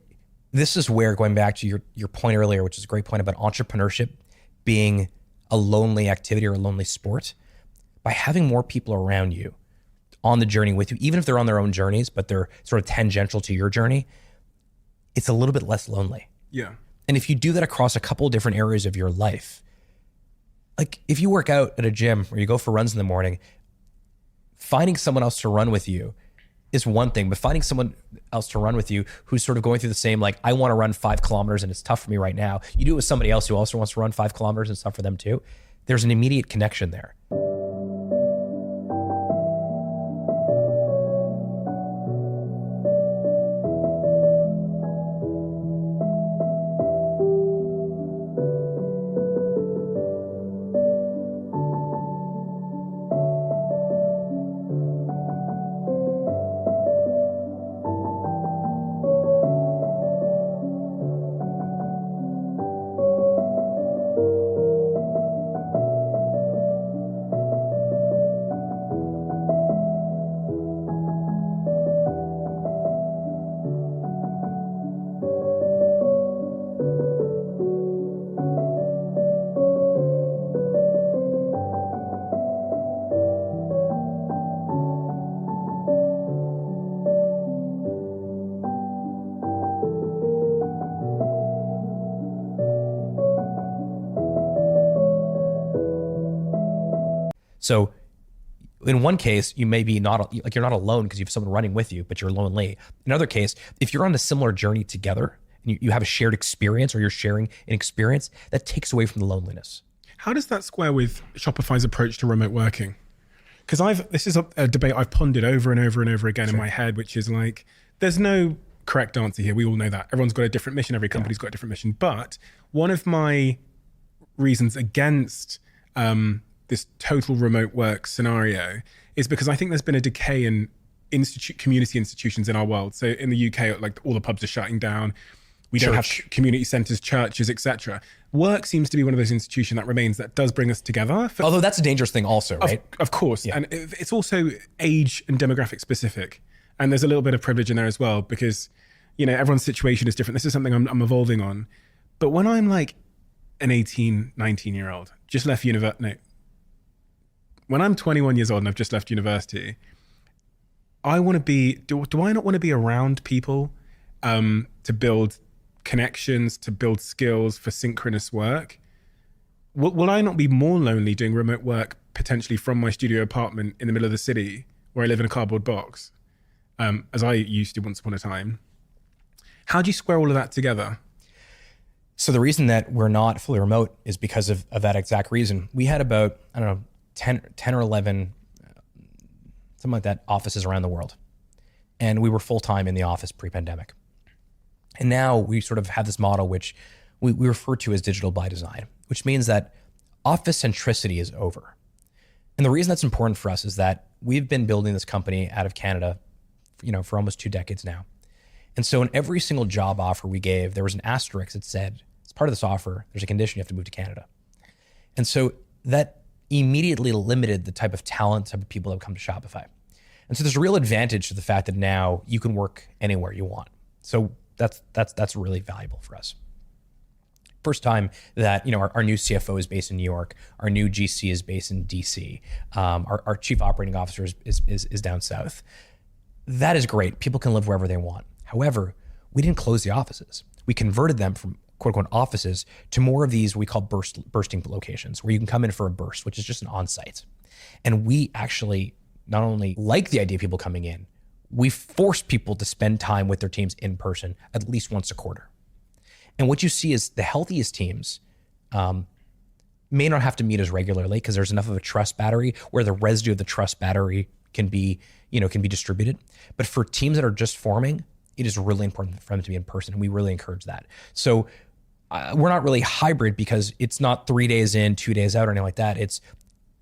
this is where, going back to your point earlier, which is a great point about entrepreneurship being a lonely activity or a lonely sport, by having more people around you on the journey with you, even if they're on their own journeys, but they're sort of tangential to your journey, it's a little bit less lonely. Yeah. And if you do that across a couple of different areas of your life, like if you work out at a gym or you go for runs in the morning, finding someone else to run with you is one thing, but finding someone else to run with you who's sort of going through the same, like, I want to run 5 kilometers and it's tough for me right now. You do it with somebody else who also wants to run 5 kilometers and it's tough for them too. There's an immediate connection there. So in one case, you may be you're not alone because you have someone running with you, but you're lonely. In another case, if you're on a similar journey together and you have a shared experience, or you're sharing an experience, that takes away from the loneliness. How does that square with Shopify's approach to remote working? Because this is a debate I've pondered over and over and over again in my head, which is like, there's no correct answer here. We all know that. Everyone's got a different mission. Every company's got a different mission. But one of my reasons against this total remote work scenario is because I think there's been a decay in community institutions in our world. So in the UK, like all the pubs are shutting down. We don't have community centres, churches, etc. Work seems to be one of those institutions that remains, that does bring us together. Although that's a dangerous thing also, right? Of course. Yeah. And it's also age and demographic specific. And there's a little bit of privilege in there as well, because, you know, everyone's situation is different. This is something I'm evolving on. But when I'm like an 18, 19-year-old, just left university, when I'm 21 years old and I've just left university, I want to be, do I not want to be around people to build connections, to build skills for synchronous work? Will I not be more lonely doing remote work potentially from my studio apartment in the middle of the city where I live in a cardboard box, as I used to once upon a time? How do you square all of that together? So the reason that we're not fully remote is because of that exact reason. We had about, 10 or 11, something like that, offices around the world. And we were full-time in the office pre-pandemic. And now we sort of have this model which we refer to as digital by design, which means that office centricity is over. And the reason that's important for us is that we've been building this company out of Canada, for almost 2 decades now. And so in every single job offer we gave, there was an asterisk that said, as part of this offer, there's a condition you have to move to Canada. And so that immediately limited the type of talent, type of people that would come to Shopify. And so there's a real advantage to the fact that now you can work anywhere you want. So that's really valuable for us. First time that our new CFO is based in New York, our new GC is based in DC, our chief operating officer is down south. That is great. People can live wherever they want. However, we didn't close the offices. We converted them from quote unquote offices to more of these we call bursting locations, where you can come in for a burst, which is just an on-site. And we actually not only like the idea of people coming in, we force people to spend time with their teams in person at least once a quarter. And what you see is the healthiest teams may not have to meet as regularly because there's enough of a trust battery where the residue of the trust battery can be distributed. But for teams that are just forming, it is really important for them to be in person, and we really encourage that. So we're not really hybrid because it's not 3 days in, 2 days out or anything like that. It's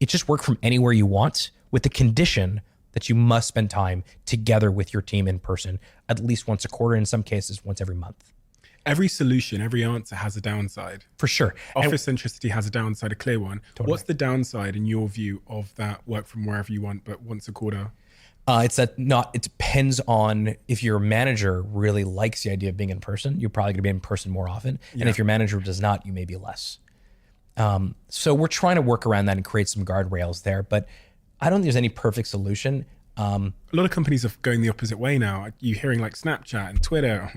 just work from anywhere you want, with the condition that you must spend time together with your team in person at least once a quarter, in some cases once every month. Every solution, every answer has a downside. For sure. Office centricity has a downside, a clear one. Totally. What's the downside in your view of that work from wherever you want, but once a quarter? It depends on if your manager really likes the idea of being in person, you're probably gonna be in person more often. Yeah. And if your manager does not, you may be less. So we're trying to work around that and create some guardrails there, but I don't think there's any perfect solution. A lot of companies are going the opposite way now. You're hearing like Snapchat and Twitter.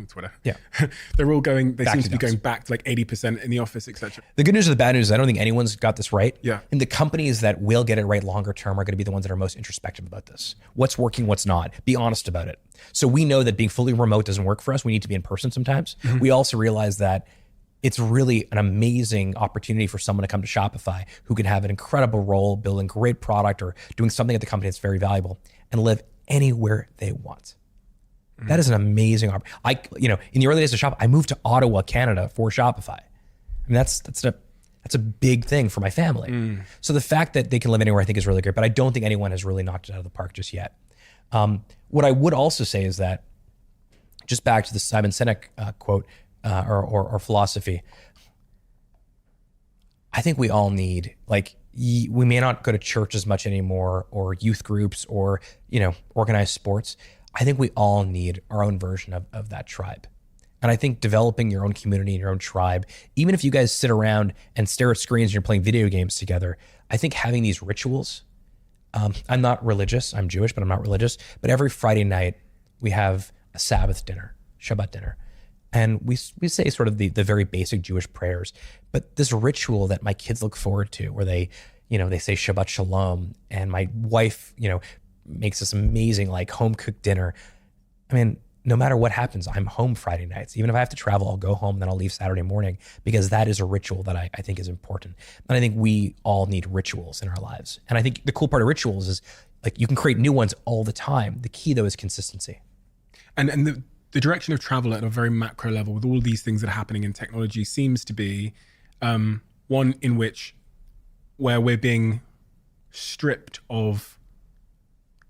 Yeah, they're all going. They seem to be going back to like 80% in the office, etc. The good news or the bad news is I don't think anyone's got this right. Yeah, and the companies that will get it right longer term are going to be the ones that are most introspective about this. What's working, what's not. Be honest about it. So we know that being fully remote doesn't work for us. We need to be in person sometimes. Mm-hmm. We also realize that it's really an amazing opportunity for someone to come to Shopify who can have an incredible role, building great product or doing something at the company that's very valuable, and live anywhere they want. Mm-hmm. That is an amazing opportunity. In the early days of Shopify, I moved to Ottawa, Canada for Shopify. I mean, that's a big thing for my family. Mm. So the fact that they can live anywhere I think is really great, but I don't think anyone has really knocked it out of the park just yet. What I would also say is that, just back to the Simon Sinek quote, or philosophy, I think we all need, we may not go to church as much anymore, or youth groups, or organized sports. I think we all need our own version of that tribe. And I think developing your own community and your own tribe, even if you guys sit around and stare at screens and you're playing video games together, I think having these rituals, I'm not religious, I'm Jewish, but I'm not religious, but every Friday night we have a Sabbath dinner, Shabbat dinner. And we say sort of the very basic Jewish prayers, but this ritual that my kids look forward to, where they say Shabbat Shalom, and my wife, makes this amazing home cooked dinner. I mean, no matter what happens, I'm home Friday nights. Even if I have to travel, I'll go home, then I'll leave Saturday morning, because that is a ritual that I think is important. And I think we all need rituals in our lives. And I think the cool part of rituals is like you can create new ones all the time. The key though is consistency. And the direction of travel at a very macro level with all these things that are happening in technology seems to be one in which where we're being stripped of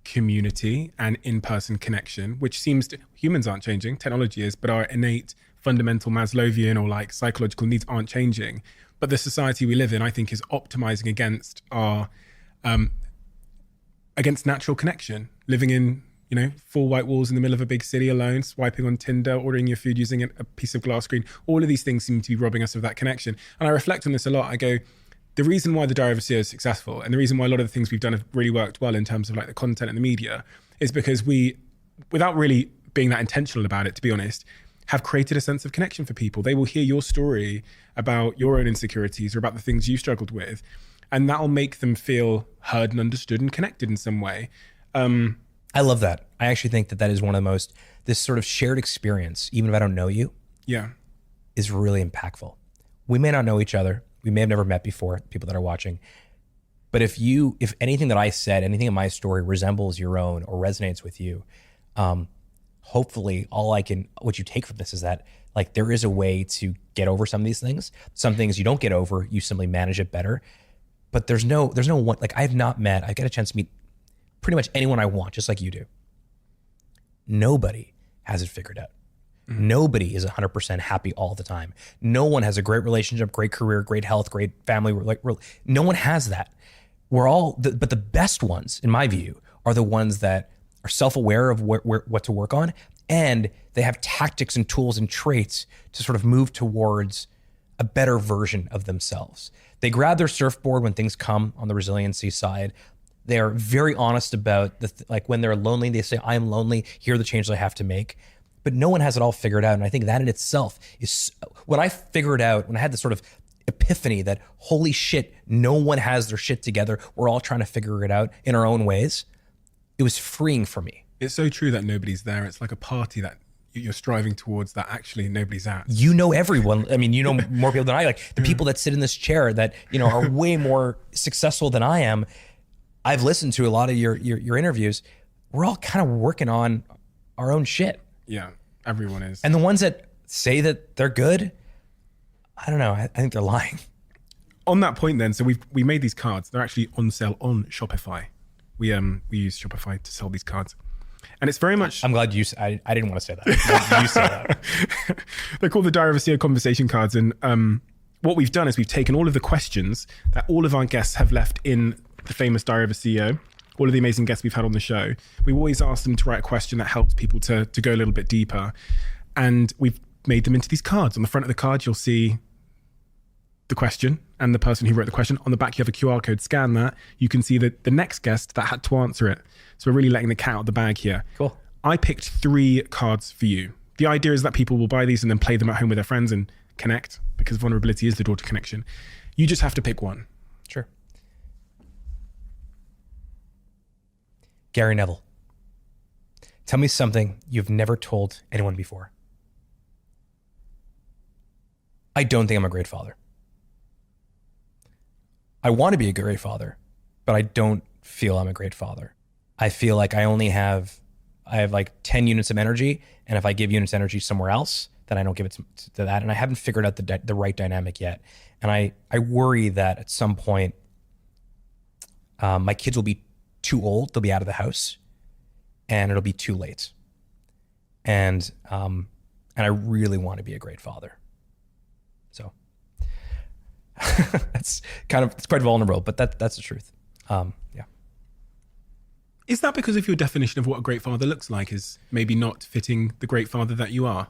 community and in-person connection, which seems to, humans aren't changing, technology is, but our innate fundamental Maslowian or like psychological needs aren't changing. But the society we live in, I think, is optimizing against our against natural connection, living in, you know, 4 white walls in the middle of a big city alone, swiping on Tinder, ordering your food using a piece of glass screen. All of these things seem to be robbing us of that connection. And I reflect on this a lot. I go, the reason why the Diary of a CEO is successful and the reason why a lot of the things we've done have really worked well in terms of like the content and the media is because we, without really being that intentional about it, to be honest, have created a sense of connection for people. They will hear your story about your own insecurities or about the things you struggled with, and that'll make them feel heard and understood and connected in some way. I love that. I actually think that is one of the most, this sort of shared experience, even if I don't know you, is really impactful. We may not know each other. We may have never met before, people that are watching. But if anything that I said, anything in my story resembles your own or resonates with you, hopefully what you take from this is that like there is a way to get over some of these things. Some things you don't get over, you simply manage it better. But there's no one, like I've got a chance to meet pretty much anyone I want, just like you do. Nobody has it figured out. Nobody is 100% happy all the time. No one has a great relationship, great career, great health, great family. Like no one has that. But the best ones, in my view, are the ones that are self-aware of what to work on, and they have tactics and tools and traits to sort of move towards a better version of themselves. They grab their surfboard when things come on the resiliency side. They are very honest about like when they're lonely, they say, "I'm lonely. Here are the changes I have to make." But no one has it all figured out. And I think that in itself is, when I figured out, when I had this sort of epiphany that, holy shit, no one has their shit together. We're all trying to figure it out in our own ways. It was freeing for me. It's so true that nobody's there. It's like a party that you're striving towards that actually nobody's at. You know everyone. I mean, you know more people than I. Like the people that sit in this chair that, you know, are way more successful than I am. I've listened to a lot of your interviews. We're all kind of working on our own shit. Yeah, everyone is. And the ones that say that they're good, I don't know. I think they're lying. On that point then, so we made these cards. They're actually on sale on Shopify. We use Shopify to sell these cards. And it's very much... I'm glad I didn't want to say that. You say that. They're called the Diary of a CEO conversation cards. And what we've done is we've taken all of the questions that all of our guests have left in the famous Diary of a CEO, all of the amazing guests we've had on the show. We always ask them to write a question that helps people to go a little bit deeper. And we've made them into these cards. On the front of the card, you'll see the question and the person who wrote the question. On the back, you have a QR code. Scan that. You can see the next guest that had to answer it. So we're really letting the cat out of the bag here. Cool. I picked 3 cards for you. The idea is that people will buy these and then play them at home with their friends and connect, because vulnerability is the door to connection. You just have to pick one. Sure. Gary Neville. Tell me something you've never told anyone before. I don't think I'm a great father. I want to be a great father, but I don't feel I'm a great father. I feel like I have like 10 units of energy, and if I give units of energy somewhere else, then I don't give it to that. And I haven't figured out the right dynamic yet. And I worry that at some point, my kids will be too old, they'll be out of the house, and it'll be too late. And I really want to be a great father. So it's quite vulnerable, but that's the truth. Yeah. Is that because of your definition of what a great father looks like is maybe not fitting the great father that you are?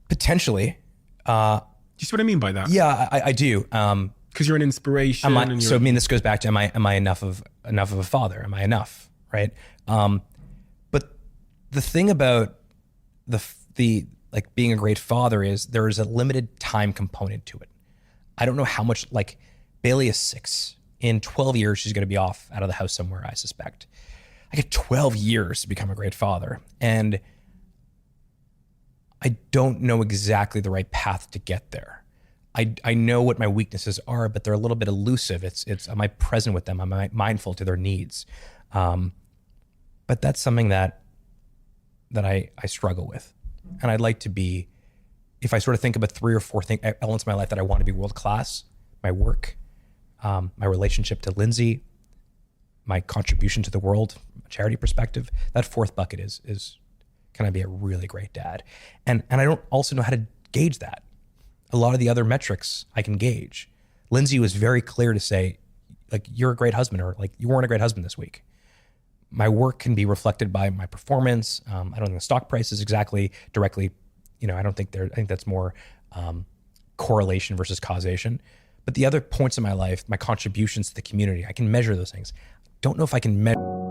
Potentially. Do you see what I mean by that? Yeah, I do. Because you're an inspiration. This goes back to am I enough of a father? Am I enough? Right. But the thing about the like being a great father is there is a limited time component to it. I don't know how much. Like Bailey is 6. In 12 years, she's going to be off out of the house somewhere, I suspect. I get 12 years to become a great father. And I don't know exactly the right path to get there. I know what my weaknesses are, but they're a little bit elusive. It's am I present with them? Am I mindful to their needs? But that's something that I struggle with. And I'd like to be, if I sort of think about 3 or 4 elements of my life that I want to be world-class, my work, my relationship to Lindsay, my contribution to the world, from a charity perspective, that 4th bucket is can I be a really great dad? And I don't also know how to gauge that. A lot of the other metrics I can gauge. Lindsay was very clear to say, like, you're a great husband, or like, you weren't a great husband this week. My work can be reflected by my performance. I don't think the stock price is exactly directly, I think that's more correlation versus causation. But the other points in my life, my contributions to the community, I can measure those things. Don't know if I can measure.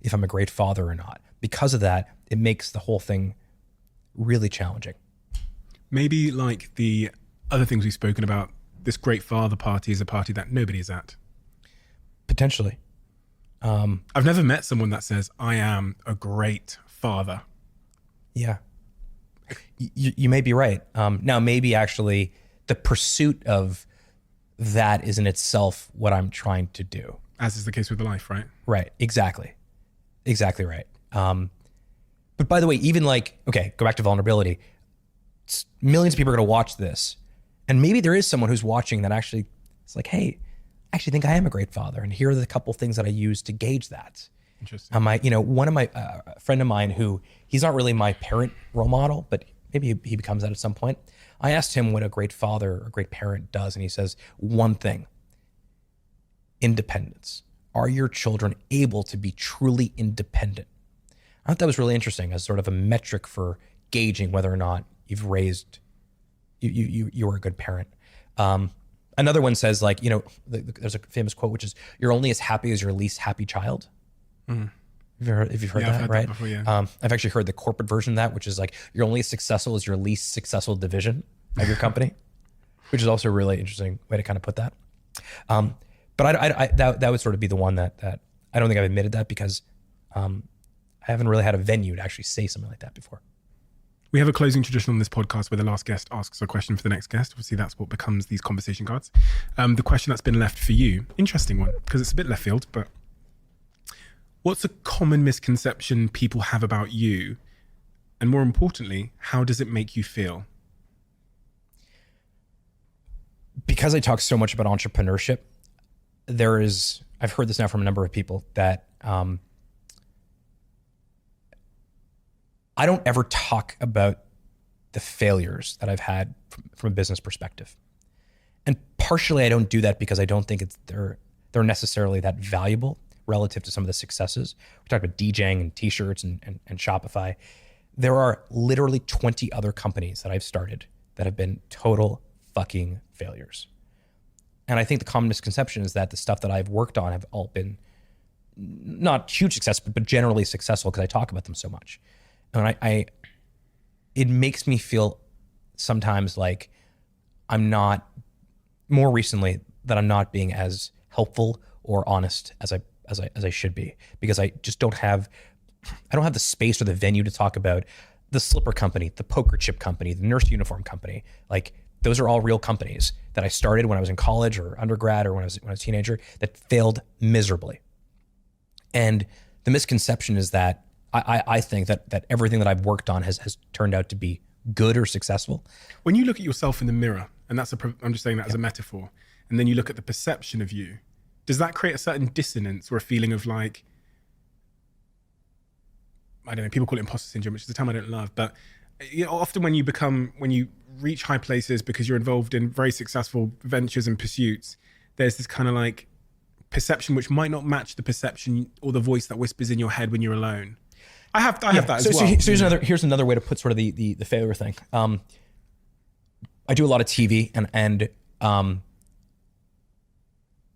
If I'm a great father or not. Because of that, it makes the whole thing really challenging. Maybe like the other things we've spoken about, this great father party is a party that nobody is at. Potentially. I've never met someone that says, I am a great father. Yeah. You may be right. Now, maybe actually the pursuit of that is in itself what I'm trying to do. As is the case with life, right? Right. Exactly right. But by the way, even like, okay, go back to vulnerability. Millions of people are going to watch this. And maybe there is someone who's watching that actually is like, hey, I actually think I am a great father. And here are the couple things that I use to gauge that. Interesting. One of my friend of mine who, he's not really my parent role model, but maybe he becomes that at some point. I asked him what a great father or great parent does. And he says, one thing, independence. Are your children able to be truly independent? I thought that was really interesting as sort of a metric for gauging whether or not you've raised, you are a good parent. Another one says, like, there's a famous quote, which is, you're only as happy as your least happy child. Mm. If you've heard that, I've heard right? That before, yeah. I've actually heard the corporate version of that, which is like, you're only as successful as your least successful division of your company, which is also a really interesting way to kind of put that. But that would sort of be the one that I don't think I've admitted that because I haven't really had a venue to actually say something like that before. We have a closing tradition on this podcast where the last guest asks a question for the next guest. Obviously, that's what becomes these conversation cards. The question that's been left for you, interesting one, because it's a bit left field, but what's a common misconception people have about you? And more importantly, how does it make you feel? Because I talk so much about entrepreneurship, I've heard this now from a number of people that I don't ever talk about the failures that I've had from a business perspective. And partially I don't do that because I don't think they're necessarily that valuable relative to some of the successes. We talked about DJing and t-shirts and Shopify. There are literally 20 other companies that I've started that have been total fucking failures. And I think the common misconception is that the stuff that I've worked on have all been not huge success, but generally successful because I talk about them so much. And it makes me feel sometimes like more recently, that I'm not being as helpful or honest as I should be, because I just don't have the space or the venue to talk about the slipper company, the poker chip company, the nurse uniform company. Like, those are all real companies that I started when I was in college or undergrad or when I was a teenager that failed miserably. And the misconception is that I think that everything that I've worked on has turned out to be good or successful. When you look at yourself in the mirror, and I'm just saying that as a metaphor, and then you look at the perception of you, does that create a certain dissonance or a feeling of like, I don't know, people call it imposter syndrome, which is a term I don't love, but often when you reach high places because you're involved in very successful ventures and pursuits, there's this kind of like perception which might not match the perception or the voice that whispers in your head when you're alone. I have that as well. So here's another way to put sort of the failure thing. I do a lot of TV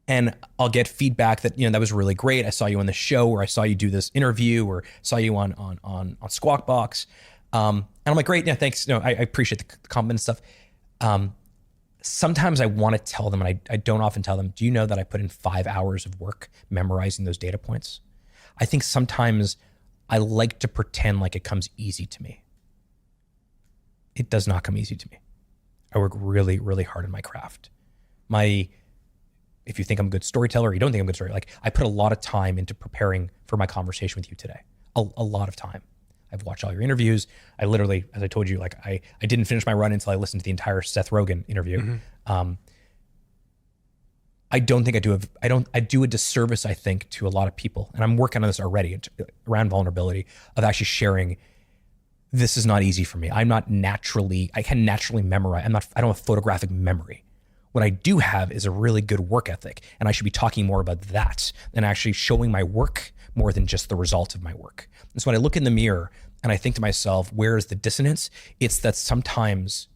and I'll get feedback that, that was really great. I saw you on the show, or I saw you do this interview, or saw you on Squawk Box. And I'm like, great, yeah, thanks. I appreciate the compliment and stuff. Sometimes I want to tell them, and I don't often tell them, do you know that I put in 5 hours of work memorizing those data points? I think sometimes I like to pretend like it comes easy to me. It does not come easy to me. I work really, really hard in my craft. If you think I'm a good storyteller, or you don't think I'm a good storyteller, like I put a lot of time into preparing for my conversation with you today. A lot of time. I've watched all your interviews. I literally, as I told you, like I didn't finish my run until I listened to the entire Seth Rogen interview. I don't think I do a disservice, I think, to a lot of people. And I'm working on this already around vulnerability, of actually sharing, this is not easy for me. I can naturally memorize. I don't have photographic memory. What I do have is a really good work ethic, and I should be talking more about that than actually showing my work more than just the results of my work. And so when I look in the mirror and I think to myself, where is the dissonance? It's that sometimes,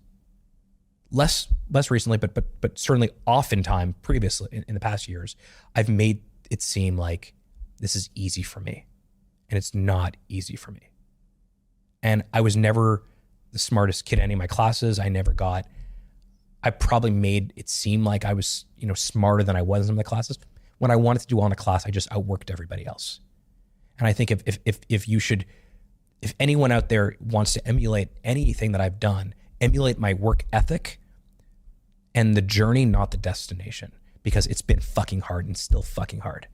less recently, but certainly oftentimes previously in the past years, I've made it seem like this is easy for me, and it's not easy for me. And I was never the smartest kid in any of my classes. I probably made it seem like I was, smarter than I was in some of the classes. When I wanted to do well in a class, I just outworked everybody else. And I think if anyone out there wants to emulate anything that I've done, emulate my work ethic and the journey, not the destination, because it's been fucking hard and still fucking hard.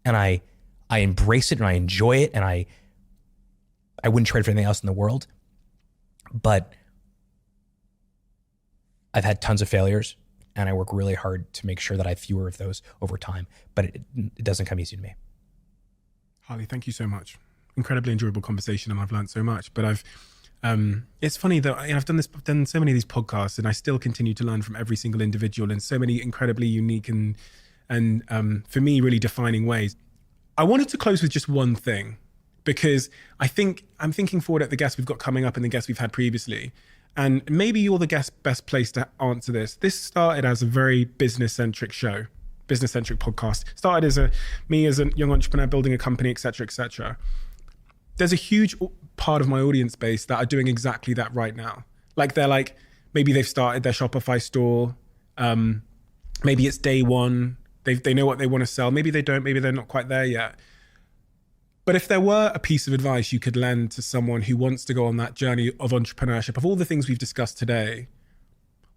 And I embrace it and I enjoy it, and I wouldn't trade for anything else in the world. But I've had tons of failures, and I work really hard to make sure that I have fewer of those over time, but it doesn't come easy to me. Harley, thank you so much. Incredibly enjoyable conversation, and I've learned so much. But it's funny that I've done so many of these podcasts, and I still continue to learn from every single individual in so many incredibly unique and for me really defining ways. I wanted to close with just one thing, because I'm thinking forward at the guests we've got coming up and the guests we've had previously. And maybe you're the best place to answer this. This started as a very business-centric show, business-centric podcast. Started as me as a young entrepreneur building a company, et cetera, et cetera. There's a huge part of my audience base that are doing exactly that right now. Maybe they've started their Shopify store. Maybe it's day one. They know what they want to sell. Maybe they don't. Maybe they're not quite there yet. But if there were a piece of advice you could lend to someone who wants to go on that journey of entrepreneurship, of all the things we've discussed today,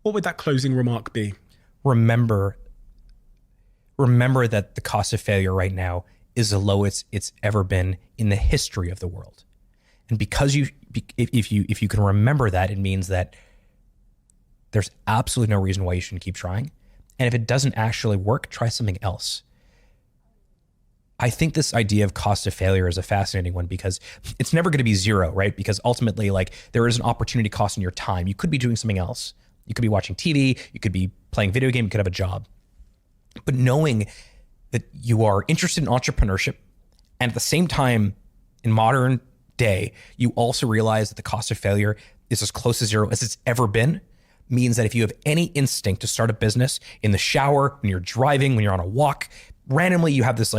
what would that closing remark be? Remember that the cost of failure right now is the lowest it's ever been in the history of the world. And because if you can remember that, it means that there's absolutely no reason why you shouldn't keep trying. And if it doesn't actually work, try something else. I think this idea of cost of failure is a fascinating one, because it's never going to be zero, right? Because ultimately, there is an opportunity cost in your time. You could be doing something else. You could be watching TV. You could be playing video game. You could have a job. But knowing that you are interested in entrepreneurship, and at the same time, in modern day, you also realize that the cost of failure is as close to zero as it's ever been, means that if you have any instinct to start a business in the shower, when you're driving, when you're on a walk, randomly you have this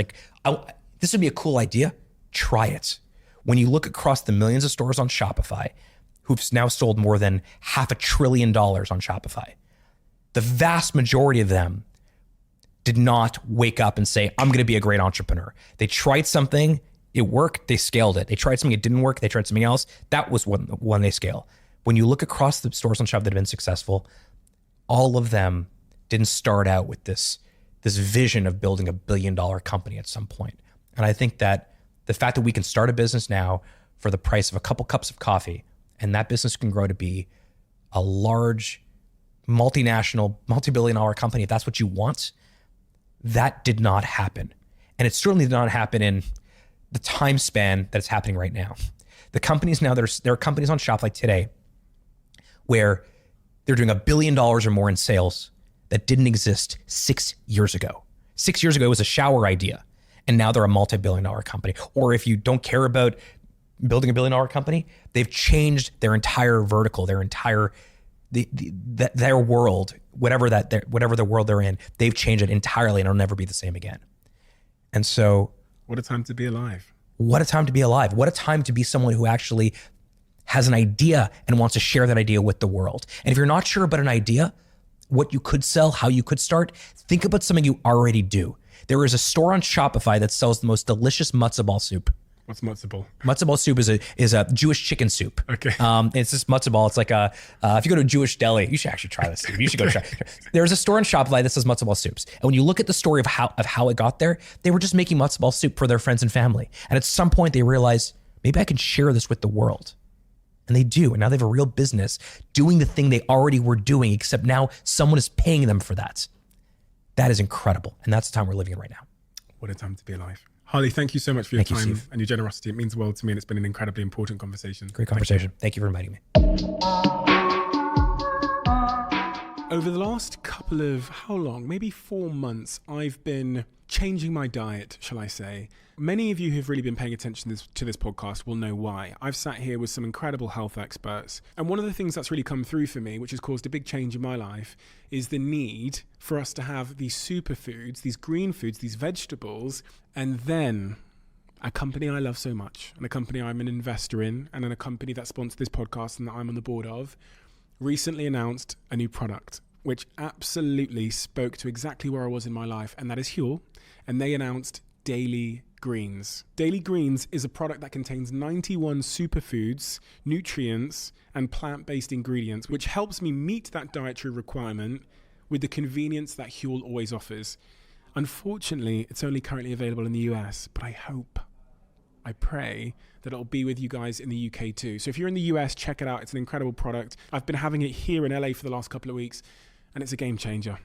this would be a cool idea, try it. When you look across the millions of stores on Shopify, who've now sold more than $500 billion on Shopify, the vast majority of them did not wake up and say, I'm going to be a great entrepreneur. They tried something, it worked, they scaled it. They tried something, it didn't work, they tried something else. That was when they scale. When you look across the stores on Shopify that have been successful, all of them didn't start out with this vision of building $1 billion company at some point. And I think that The fact that we can start a business now for the price of a couple cups of coffee, and that business can grow to be a large, multinational, multi-billion-dollar company, if that's what you want, that did not happen. And it certainly did not happen in the time span that it's happening right now. The companies now, there are companies on Shopify today where they're doing $1 billion or more in sales that didn't exist 6 years ago. 6 years ago, it was a shower idea, and now they're a multi-billion-dollar company. Or if you don't care about building $1 billion company, they've changed their entire vertical, their entire their world, whatever the world they're in, they've changed it entirely, and it'll never be the same again. And so, what a time to be alive. What a time to be alive. What a time to be someone who actually has an idea and wants to share that idea with the world. And if you're not sure about an idea, what you could sell, how you could start, think about something you already do. There is a store on Shopify that sells the most delicious matzo ball soup. What's matzo ball? Matzo ball soup is a Jewish chicken soup. Okay. It's this matzo ball. It's like if you go to a Jewish deli, you should actually try this. You should go try. There's a store on Shopify that says matzo ball soups, and when you look at the story of how it got there, they were just making matzo ball soup for their friends and family. And at some point, they realized maybe I can share this with the world, and they do. And now they have a real business doing the thing they already were doing, except now someone is paying them for that. That is incredible, and that's the time we're living in right now. What a time to be alive. Harley, thank you so much for your time and your generosity. It means the world to me, and it's been an incredibly important conversation. Great conversation. Thank you for inviting me. Over the last couple of, maybe 4 months, I've been changing my diet, shall I say. Many of you who've really been paying attention to this podcast will know why. I've sat here with some incredible health experts. And one of the things that's really come through for me, which has caused a big change in my life, is the need for us to have these superfoods, these green foods, these vegetables, and then a company I love so much, and a company I'm an investor in, and then a company that sponsored this podcast and that I'm on the board of, recently announced a new product, which absolutely spoke to exactly where I was in my life, and that is Huel. And they announced Daily Greens. Daily Greens is a product that contains 91 superfoods, nutrients, and plant-based ingredients, which helps me meet that dietary requirement with the convenience that Huel always offers. Unfortunately, it's only currently available in the US, but I pray that it'll be with you guys in the UK too. So if you're in the US, check it out. It's an incredible product. I've been having it here in LA for the last couple of weeks, and it's a game changer.